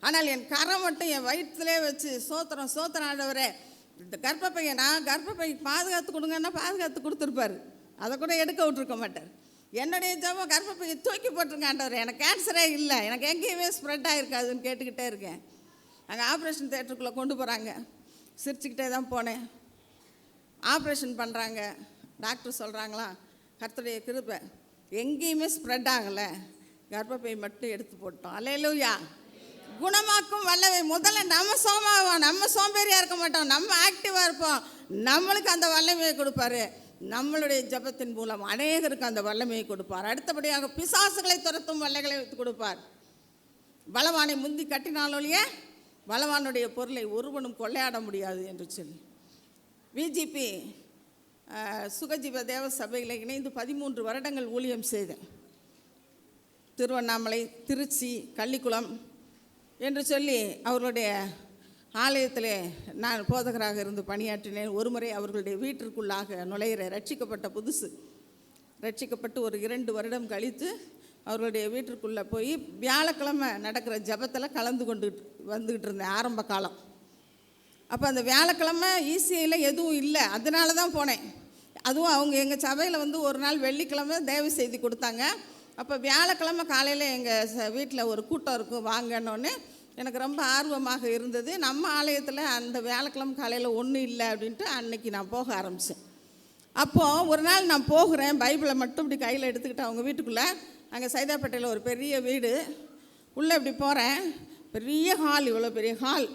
Speaker 2: ஆனால் என் கரை மட்டும் என் வயிற்றுலே வச்சு சோத்திரம் ஆண்டவரே, இந்த கர்ப்பப்பையை நான் கர்ப்பப்பைக்கு பாதுகாத்து கொடுங்கன்னா பாதுகாத்து கொடுத்துருப்பாரு, அதை கூட எடுக்க விட்டுருக்க மாட்டார். என்னுடைய ஜபம் கர்ப்பப்பையை தூக்கி போட்டிருங்க ஆண்டவரே, எனக்கு கேன்சரே இல்லை, எனக்கு எங்கேயுமே ஸ்ப்ரெட்டாக இருக்காதுன்னு கேட்டுக்கிட்டே இருக்கேன். அங்கே ஆப்ரேஷன் தேட்டருக்குள்ளே கொண்டு போகிறாங்க. சிரிச்சுக்கிட்டே தான் போனேன். ஆப்ரேஷன் பண்ணுறாங்க. டாக்டர் சொல்கிறாங்களா, கர்த்தருடைய கிருபை, எங்கேயுமே ஸ்ப்ரெட் ஆகலை, கர்ப்பப்பை மட்டும் எடுத்து போட்டோம். அல்லேலூயா. குணமாக்கும் வல்லமை. முதல்ல நம்ம சோம்பேறியாக இருக்க மாட்டோம், நம்ம ஆக்டிவாக இருப்போம். நம்மளுக்கு அந்த வல்லமையை கொடுப்பாரு. நம்மளுடைய ஜபத்தின் மூலம் அநேகருக்கு அந்த வல்லமையை கொடுப்பார். அடுத்தபடியாக பிசாசுகளை துரத்தும் வல்லைகளை கொடுப்பார். பலவானை முந்தி கட்டினாலொழிய பலவானுடைய பொருளை ஒருவனும் கொள்ளையாட முடியாது என்று சொல்லி விஜிபி சுகஜீவ தேவ சபையில் இணைந்து 13 வருடங்கள் ஊழியம் செய்தேன். திருவண்ணாமலை, திருச்சி, கள்ளிக்குளம் என்று சொல்லி அவர்களுடைய ஆலயத்திலே நான் போதகராக இருந்து பணியாற்றினேன். ஒரு முறை அவர்களுடைய வீட்டிற்குள்ளாக நுழையிற ரட்சிக்கப்பட்டு ஒரு 2 வருடம் கழித்து அவர்களுடைய வீட்டிற்குள்ளே போய் வியாழக்கிழமை நடக்கிற ஜபத்தில் கலந்து வந்துக்கிட்டு இருந்தேன் ஆரம்ப காலம். அப்போ அந்த வியாழக்கிழமை ஈசிஐயில் எதுவும் இல்லை, அதனால தான் போனேன். அதுவும் அவங்க எங்கள் சபையில் வந்து ஒரு நாள் வெள்ளிக்கிழமை தேவை செய்தி கொடுத்தாங்க. அப்போ வியாழக்கிழமை காலையில் எங்கள் வீட்டில் ஒரு கூட்டம் இருக்கும் வாங்கன்னொன்னே எனக்கு ரொம்ப ஆர்வமாக இருந்தது. நம்ம ஆலயத்தில் அந்த வியாழக்கிழமை காலையில் ஒன்றும் இல்லை அப்படின்ட்டு அன்னைக்கு நான் போக ஆரம்பித்தேன். அப்போது ஒரு நாள் நான் போகிறேன், பைபிளை மட்டும் இப்படி கையில் எடுத்துக்கிட்டு அவங்க வீட்டுக்குள்ளே, அங்கே சைதாப்பேட்டையில் ஒரு பெரிய வீடு, உள்ளே இப்படி போகிறேன். பெரிய ஹால், இவ்வளோ பெரிய ஹால்,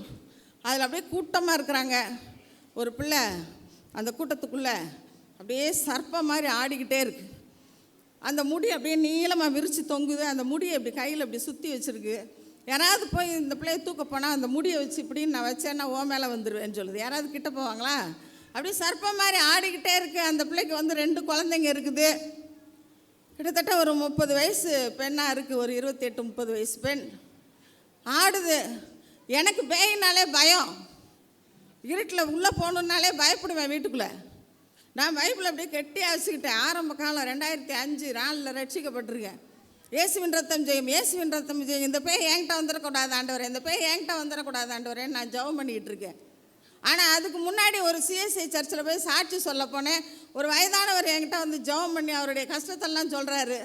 Speaker 2: அதில் அப்படியே கூட்டமாக இருக்கிறாங்க. ஒரு பிள்ளை அந்த கூட்டத்துக்குள்ளே அப்படியே சர்ப்பம் மாதிரி ஆடிக்கிட்டே இருக்குது. அந்த முடி அப்படியே நீளமாக விரித்து தொங்குது. அந்த முடியை இப்படி கையில் இப்படி சுற்றி வச்சுருக்கு. யாராவது போய் இந்த பிள்ளையை தூக்க போனால் அந்த முடியை வச்சு இப்படின்னு நான் வச்சேன்னா ஓ மேலே வந்துடுவேன்னு சொல்லுது. யாராவது கிட்ட போவாங்களா? அப்படியே சர்ப்பம் மாதிரி ஆடிக்கிட்டே இருக்குது. அந்த பிள்ளைக்கு வந்து 2 குழந்தைங்க இருக்குது. கிட்டத்தட்ட ஒரு 30 வயசு பெண்ணாக இருக்குது, ஒரு 28-30 வயசு பெண் ஆடுது. எனக்கு பேயினாலே பயம், இருட்டில் உள்ளே போகணுன்னாலே பயப்படுவேன் வீட்டுக்குள்ளே. நான் பைபிள் அப்படியே கெட்டியாக வச்சுக்கிட்டேன். ஆரம்ப காலம் 2005-4 ரட்சிக்கப்பட்டிருக்கேன். இயேசுவின் ரத்தம் ஜெயம், இயேசுவின் ரத்தம் ஜெயம், இந்த பேய் என்கிட்ட வந்துடக்கூடாது ஆண்டவரே, இந்த பேய் என்கிட்ட வந்துடக்கூடாது ஆண்டவரே, நான் ஜெபம் பண்ணிக்கிட்டு இருக்கேன். ஆனால் அதுக்கு முன்னாடி ஒரு சிஎஸ்ஐ சர்ச்சில் போய் சாட்சி சொல்ல போனேன். ஒரு வயதானவர் என்கிட்ட வந்து ஜெபம் பண்ணி அவருடைய கஷ்டத்தெல்லாம் சொல்கிறாரு.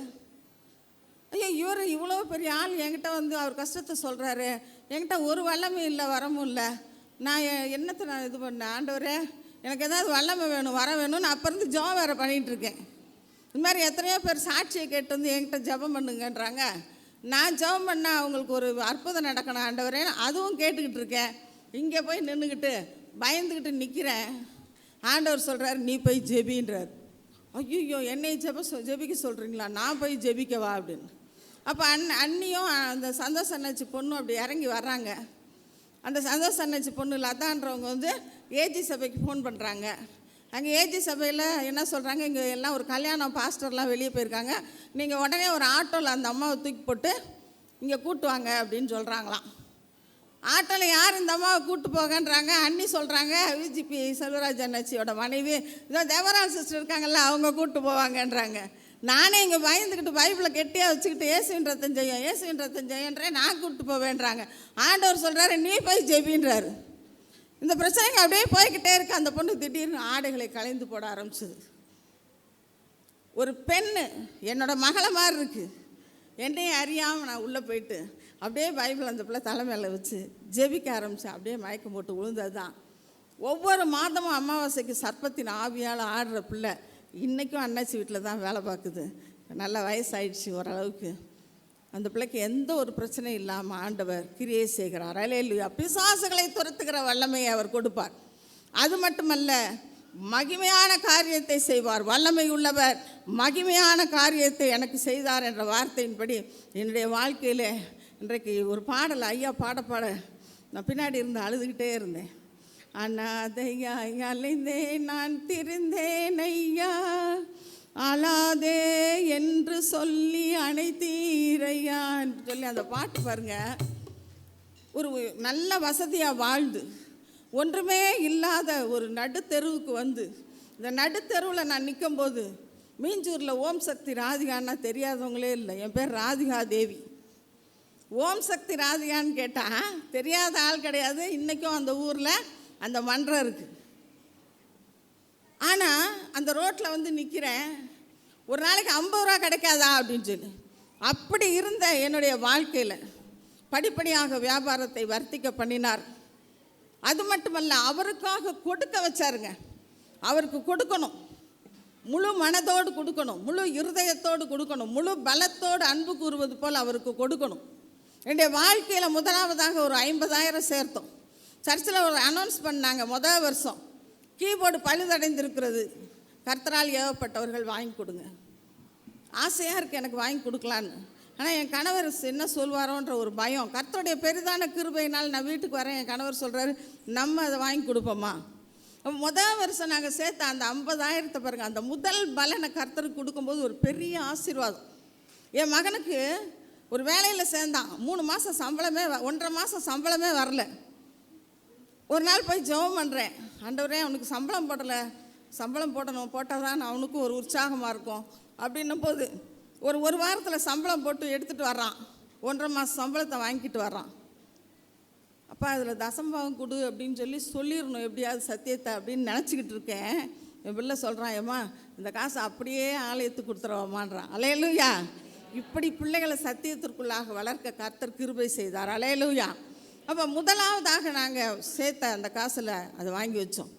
Speaker 2: ஐயோ, இவர் இவ்வளோ பெரிய ஆள் என்கிட்ட வந்து அவர் கஷ்டத்தை சொல்கிறாரு, என்கிட்ட ஒரு வல்லமை இல்லை, வரமும் இல்லை. நான் என்னத்தை நான் இது பண்ணேன், ஆண்டவரே எனக்கு ஏதாவது வல்லமை வேணும், வர வேணும்னு அப்போ இருந்து ஜெபம் வேறு பண்ணிகிட்ருக்கேன். இது மாதிரி எத்தனையோ பேர் சாட்சியை கேட்டு வந்து என்கிட்ட ஜெபம் பண்ணுங்கன்றாங்க. நான் ஜெபம் பண்ணால் அவங்களுக்கு ஒரு அற்புதம் நடக்கணும் ஆண்டவரே, அதுவும் கேட்டுக்கிட்டு இருக்கேன். இங்கே போய் நின்றுக்கிட்டு பயந்துக்கிட்டு நிற்கிறேன். ஆண்டவர் சொல்கிறார், நீ போய் ஜெபின்றார். ஐயோ, என்னை ஜெபிக்க சொல்கிறீங்களா, நான் போய் ஜெபிக்கவா அப்படின்னு. அப்போ அண்ணியும் அந்த சந்தோஷ் அண்ணாச்சி பொண்ணும் அப்படி இறங்கி வர்றாங்க. அந்த சந்தோஷ் அண்ணாச்சி பொண்ணு லதான்றவங்க வந்து ஏஜி சபைக்கு ஃபோன் பண்ணுறாங்க. அங்கே ஏஜி சபையில் என்ன சொல்கிறாங்க, இங்கே எல்லாம் ஒரு கல்யாணம், பாஸ்டர்லாம் வெளியே போயிருக்காங்க, நீங்கள் உடனே ஒரு ஆட்டோவில் அந்த அம்மாவை தூக்கி போட்டு இங்கே கூட்டு வாங்க அப்படின்னு சொல்கிறாங்களாம். ஆட்டோவில் யார் இந்த அம்மாவை கூப்பிட்டு போகன்றாங்க. அண்ணி சொல்கிறாங்க, விஜிபி செல்வராஜ் அண்ணாச்சியோட மனைவி இதோ தேவராஜ் சிஸ்டர் இருக்காங்கல்ல, அவங்க கூப்பிட்டு போவாங்கன்றாங்க. நானே இங்கே பயந்துக்கிட்டு பைபிளை கெட்டியாக வச்சுக்கிட்டு இயேசுவின் ரத்தம் ஜெயம், இயேசுவின் ரத்தம் ஜெயன்றேன், நான் கூப்பிட்டு போவேன்றாங்க. ஆண்டவர் சொல்கிறாரு, நீ போய் ஜெபின்றாரு. இந்த பிரச்சனைங்க அப்படியே போய்கிட்டே இருக்கு. அந்த பொண்ணு திடீர்னு ஆடைகளை கலைந்து போட ஆரம்பிச்சுது. ஒரு பெண்ணு என்னோட மகளை மாதிரி இருக்குது, என்னையும் அறியாமல் நான் உள்ளே போயிட்டு அப்படியே பைபிள் அந்த பிள்ளை தலைமையில் வச்சு ஜெபிக்க ஆரம்பித்தேன். அப்படியே மயக்கம் போட்டு விழுந்தது தான். ஒவ்வொரு மாதமும் அமாவாசைக்கு சர்ப்பத்தின் ஆவியால் ஆடுற பிள்ளை இன்றைக்கும் அண்ணாச்சி வீட்டில் தான் வேலை பார்க்குது. நல்ல வயசாயிடுச்சு ஓரளவுக்கு. அந்த பிள்ளைக்கு எந்த ஒரு பிரச்சனையும் இல்லாமல் ஆண்டவர் கிரியை செய்கிறார். அல்லேலூயா. பிசாசுகளை துரத்துகிற வல்லமையை அவர் கொடுப்பார். அது மட்டுமல்ல, மகிமையான காரியத்தை செய்வார். வல்லமை உள்ளவர் மகிமையான காரியத்தை எனக்கு செய்தார் என்ற வார்த்தையின்படி என்னுடைய வாழ்க்கையில் இன்றைக்கு ஒரு பாடல் ஐயா பாட நான் பின்னாடி இருந்து அழுதுகிட்டே இருந்தேன். அனாதையா அலைந்தேன் நான் திரிந்தேன் ஐயா, அழாதே என்று சொல்லி அணைத்தீரையான்னு சொல்லி அந்த பாட்டு பாருங்க. ஒரு நல்ல வசதியாக வாழ்ந்து ஒன்றுமே இல்லாத ஒரு நடுத்தெருவுக்கு வந்து, இந்த நடுத்தெருவில் நான் நிற்கும்போது, மீஞ்சூரில் ஓம் சக்தி ராதிகான்னா தெரியாதவங்களே இல்லை. என் பேர் ராதிகா தேவி. ஓம் சக்தி ராதிகான்னு கேட்டால் தெரியாத ஆள் கிடையாது. இன்றைக்கும் அந்த ஊரில் அந்த மன்றம் இருக்குது. ஆனால் அந்த ரோட்டில் வந்து நிற்கிறேன், ஒரு நாளைக்கு 50 ரூபா கிடைக்காதா அப்படின்னு சொல்லி. அப்படி இருந்த என்னுடைய வாழ்க்கையில் படிப்படியாக வியாபாரத்தை வர்த்திக்க பண்ணினார். அது மட்டுமல்ல, அவருக்காக கொடுக்க வச்சாருங்க. அவருக்கு கொடுக்கணும், முழு மனதோடு கொடுக்கணும், முழு இருதயத்தோடு கொடுக்கணும், முழு பலத்தோடு அன்பு கூறுவது போல் அவருக்கு கொடுக்கணும். என்னுடைய வாழ்க்கையில் முதலாவதாக ஒரு 50,000 சேர்த்தோம். சர்ச்சில் ஒரு அனௌன்ஸ் பண்ணாங்க, முதல் வருஷம் கீபோர்டு பழுதடைந்திருக்கிறது, கர்த்தரால் ஏவப்பட்டவர்கள் வாங்கி கொடுங்க. ஆசையாக இருக்குது எனக்கு வாங்கி கொடுக்கலான்னு. ஆனால் என் கணவர் என்ன சொல்வாரோன்ற ஒரு பயம். கர்த்தருடைய பெரிதான கிருபையினால் நான் வீட்டுக்கு வரேன். என் கணவர் சொல்கிறாரு, நம்ம அதை வாங்கி கொடுப்போமா. முதல் வருஷம் நாங்கள் சேர்த்த அந்த 50,000 பாருங்கள், அந்த முதல் பலனை கர்த்தருக்கு கொடுக்கும்போது ஒரு பெரிய ஆசீர்வாதம். என் மகனுக்கு ஒரு வேலையில் சேர்ந்தான், 3 மாதம் சம்பளமே 1.5 மாதம் சம்பளமே வரல. ஒரு நாள் போய் ஜெபம் பண்ணுறேன், ஆண்டவரே அவனுக்கு சம்பளம் போடலை, சம்பளம் போட்டால் தான் அவனுக்கும் ஒரு உற்சாகமாக இருக்கும் அப்படின்னும் போது ஒரு வாரத்தில் சம்பளம் போட்டு எடுத்துகிட்டு வர்றான். 1.5 மாதம் சம்பளத்தை வாங்கிட்டு வர்றான். அப்போ அதில் தசம்பாகம் கொடு அப்படின்னு சொல்லிடணும் எப்படியாவது சத்தியத்தை அப்படின்னு நினச்சிக்கிட்டு இருக்கேன். என் பிள்ளை சொல்கிறான், ஏம்மா இந்த காசை அப்படியே ஆலயத்துக்கு கொடுத்துருவாமான்றான். அல்லேலூயா. இப்படி பிள்ளைகளை சத்தியத்திற்குள்ளாக வளர்க்க கர்த்தர் கிருபை செய்தார். அல்லேலூயா. அப்போ முதலாவதாக நாங்கள் சேர்த்த அந்த காசில் அதை வாங்கி வச்சோம்.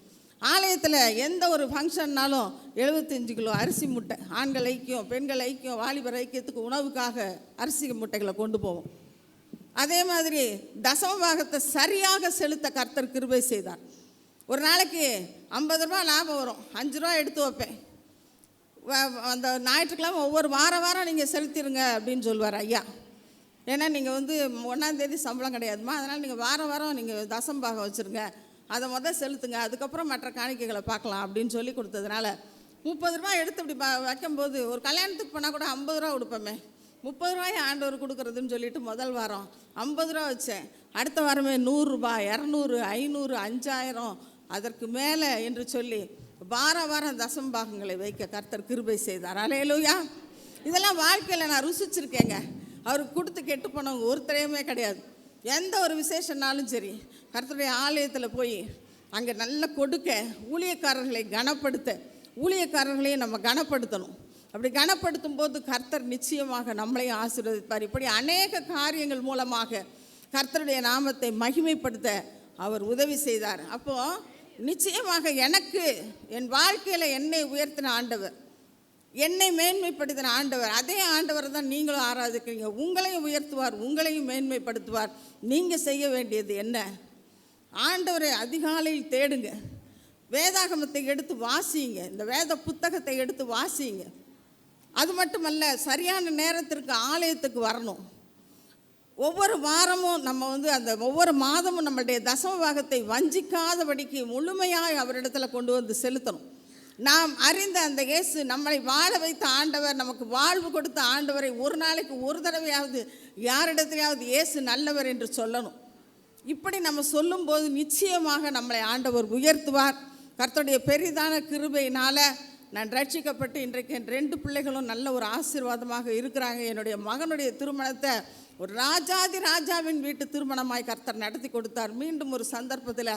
Speaker 2: ஆலயத்தில் எந்த ஒரு ஃபங்க்ஷன்னாலும் 75 கிலோ அரிசி மூட்டை, ஆண்கள் ஐக்கியம், பெண்கள் ஐக்கியம், வாலிபர் ஐக்கியத்துக்கு உணவுக்காக அரிசி மூட்டைகளை கொண்டு போவோம். அதே மாதிரி தசம பாகத்தை சரியாக செலுத்த கர்த்தர் கிருபை செய்தார். ஒரு நாளைக்கு 50 ரூபா லாபம் வரும், 5 ரூபா எடுத்து வைப்பேன். அந்த ஞாயிற்றுக்கிழமை ஒவ்வொரு வாரம் நீங்கள் செலுத்திடுங்க அப்படின்னு சொல்லுவார் ஐயா. ஏன்னா நீங்கள் வந்து 1ஆம் தேதி சம்பளம் கிடையாதுமா, அதனால் நீங்கள் வாரம் நீங்கள் தசம்பாகம் வச்சுருங்க, அதை செலுத்துங்க, அதுக்கப்புறம் மற்ற காணிக்கைகளை பார்க்கலாம் அப்படின்னு சொல்லி கொடுத்ததுனால 30 ரூபாய் எடுத்து இப்படி வைக்கும்போது ஒரு கல்யாணத்துக்கு போனால் கூட 50 ரூபா கொடுப்போமே, 30 ரூபாய் ஆண்டவர் கொடுக்குறதுன்னு சொல்லிட்டு முதல் வாரம் 50 ரூபா வச்சேன். அடுத்த வாரமே 100 ரூபாய், 200, 500, 5000 அதற்கு மேலே என்று சொல்லி வாரம் தசம்பாகங்களை வைக்க கர்த்தர் கிருபை செய்தார். அல்லேலூயா. இதெல்லாம் வாழ்க்கையில் நான் ருசிச்சிருக்கேங்க. அவருக்கு கொடுத்து கெட்டு போனவங்க ஒருத்தரையுமே கிடையாது. எந்த ஒரு விசேஷனாலும் சரி, கர்த்தருடைய ஆலயத்தில் போய் அங்கே நல்ல கொடுக்க, ஊழியக்காரர்களை கனப்படுத்த, ஊழியக்காரர்களையும் நம்ம கனப்படுத்தணும். அப்படி கனப்படுத்தும் போது கர்த்தர் நிச்சயமாக நம்மளையும் ஆசீர்வதிப்பார். இப்படி அநேக காரியங்கள் மூலமாக கர்த்தருடைய நாமத்தை மகிமைப்படுத்த அவர் உதவி செய்தார். அப்போது நிச்சயமாக எனக்கு என் வாழ்க்கையில் என்னை உயர்த்தின ஆண்டவர், என்னை மேன்மைப்படுத்தின ஆண்டவர், அதே ஆண்டவர் தான் நீங்களும் ஆராதிக்கிறீங்க. உங்களையும் உயர்த்துவார், உங்களையும் மேன்மைப்படுத்துவார். நீங்கள் செய்ய வேண்டியது என்ன? ஆண்டவரை அதிகாலையில் தேடுங்க, வேதாகமத்தை எடுத்து வாசிங்க, இந்த வேத புத்தகத்தை எடுத்து வாசிங்க. அது மட்டுமல்ல, சரியான நேரத்திற்கு ஆலயத்துக்கு வரணும். ஒவ்வொரு வாரமும் நம்ம அந்த ஒவ்வொரு மாதமும் நம்மளுடைய தசம பாகத்தை வஞ்சிக்காதபடிக்கு முழுமையாக அவரிடத்தில் கொண்டு வந்து செலுத்தணும். நாம் அறிந்த அந்த இயேசு நம்மளை வாழ வைத்த ஆண்டவர், நமக்கு வாழ்வு கொடுத்த ஆண்டவரை ஒரு நாளைக்கு ஒரு தடவையாவது யாரிடத்திலாவது இயேசு நல்லவர் என்று சொல்லணும். இப்படி நம்ம சொல்லும்போது நிச்சயமாக நம்மளை ஆண்டவர் உயர்த்துவார். கர்த்தருடைய பெரிதான கிருபையினால் நான் ரட்சிக்கப்பட்டு இன்றைக்கு என் 2 பிள்ளைகளும் நல்ல ஒரு ஆசீர்வாதமாக இருக்கிறாங்க. என்னுடைய மகனுடைய திருமணத்தை ஒரு ராஜாதி ராஜாவின் வீட்டு திருமணமாய் கர்த்தர் நடத்தி கொடுத்தார். மீண்டும் ஒரு சந்தர்ப்பத்தில்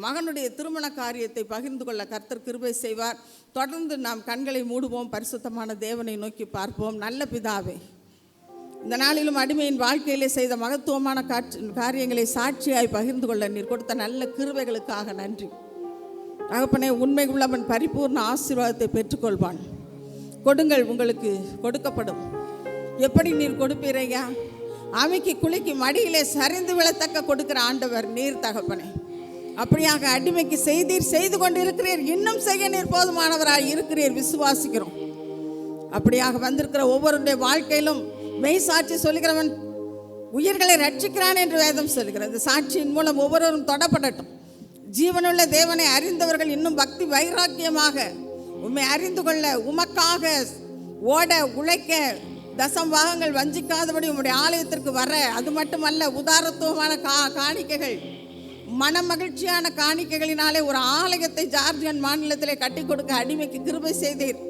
Speaker 2: மகனுடைய திருமண காரியத்தை பகிர்ந்து கொள்ள கர்த்தர் கிருபை செய்வார். தொடர்ந்து நாம் கண்களை மூடுவோம், பரிசுத்தமான தேவனை நோக்கி பார்ப்போம். நல்ல பிதாவே, இந்த நாளிலும் அடிமையின் வாழ்க்கையிலே செய்த மகத்துவமான காரியங்களை சாட்சியாய் பகிர்ந்து கொள்ள நீர் கொடுத்த நல்ல கிருபைகளுக்காக நன்றி. தகப்பனே, உண்மை உள்ளவன் பரிபூர்ண ஆசீர்வாதத்தை பெற்றுக்கொள்வான். கொடுங்கள், உங்களுக்கு கொடுக்கப்படும். எப்படி நீர் கொடுப்பீரையா? அவைக்கு குளிக்கு மடியிலே சரிந்து விழத்தக்க கொடுக்கிற ஆண்டவர் நீர் தகப்பனே. அப்படியாக அடிமைக்கு செய்தீர், செய்து கொண்டு இருக்கிறீர், இன்னும் செய்ய நீர் போதுமானவராய் இருக்கிறீர், விசுவாசிக்கிறோம். அப்படியாக வந்திருக்கிற ஒவ்வொருடைய வாழ்க்கையிலும் மெய் சாட்சி சொல்லுகிறவன் உயிர்களை ரட்சிக்கிறான் என்று வேதம் சொல்லுகிறது. இந்த சாட்சியின் மூலம் ஒவ்வொருவரும் தொடப்படட்டும். ஜீவனுள்ள தேவனை அறிந்தவர்கள் இன்னும் பக்தி வைராக்கியமாக உம்மை அறிந்து கொள்ள, உமக்காக ஓட உழைக்க, தசம் பாகங்கள் வஞ்சிக்காதபடி உம்முடைய ஆலயத்திற்கு வர, அது மட்டுமல்ல உதாரத்துவமான காணிக்கைகள், மன மகிழ்ச்சியான காணிக்கைகளினாலே ஒரு ஆலயத்தை ஜார்ஜியன் மாநிலத்திலே கட்டி கொடுக்க அடிமைக்கு கிருபை செய்தீர்.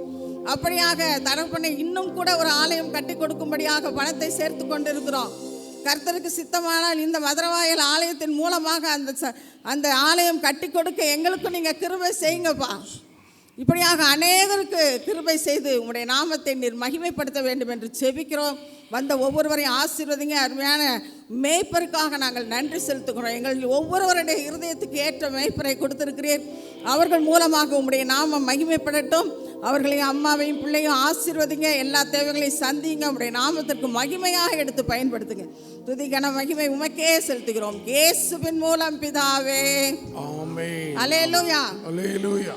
Speaker 2: அப்படியாக தகப்பனே, இன்னும் கூட ஒரு ஆலயம் கட்டி கொடுக்கும்படியாக பணத்தை சேர்த்து கொண்டிருக்கிறோம். கர்த்தருக்கு சித்தமானால் இந்த மதுரவாயல் ஆலயத்தின் மூலமாக அந்த ஆலயம் கட்டி கொடுக்க எங்களுக்கும் நீங்கள் கிருபை செய்யுங்கப்பா. இப்படியாக அநேகருக்கு கிருபை செய்து உங்களுடைய நாமத்தை நீர் மகிமைப்படுத்த வேண்டும் என்று செபிக்கிறோம். வந்த ஒவ்வொருவரையும் ஆசீர்வதிங்க. அருமையான மேய்ப்பருக்காக நாங்கள் நன்றி செலுத்துகிறோம். எங்கள் ஒவ்வொருவருடைய இருதயத்துக்கு ஏற்ற மேய்ப்பரை கொடுத்திருக்கிறீர். அவர்கள் மூலமாக உங்களுடைய நாமம் மகிமைப்படட்டும். அவர்களையும் அம்மாவையும் பிள்ளையும் ஆசீர்வதிங்க. எல்லா தேவைகளையும் சந்திங்க. உங்களுடைய நாமத்திற்கு மகிமையாக எடுத்து பயன்படுத்துங்க. துதி கன மகிமை உமக்கே செலுத்துகிறோம், இயேசுவின் மூலம் பிதாவே. ஆமென். அல்லேலூயா. அல்லேலூயா.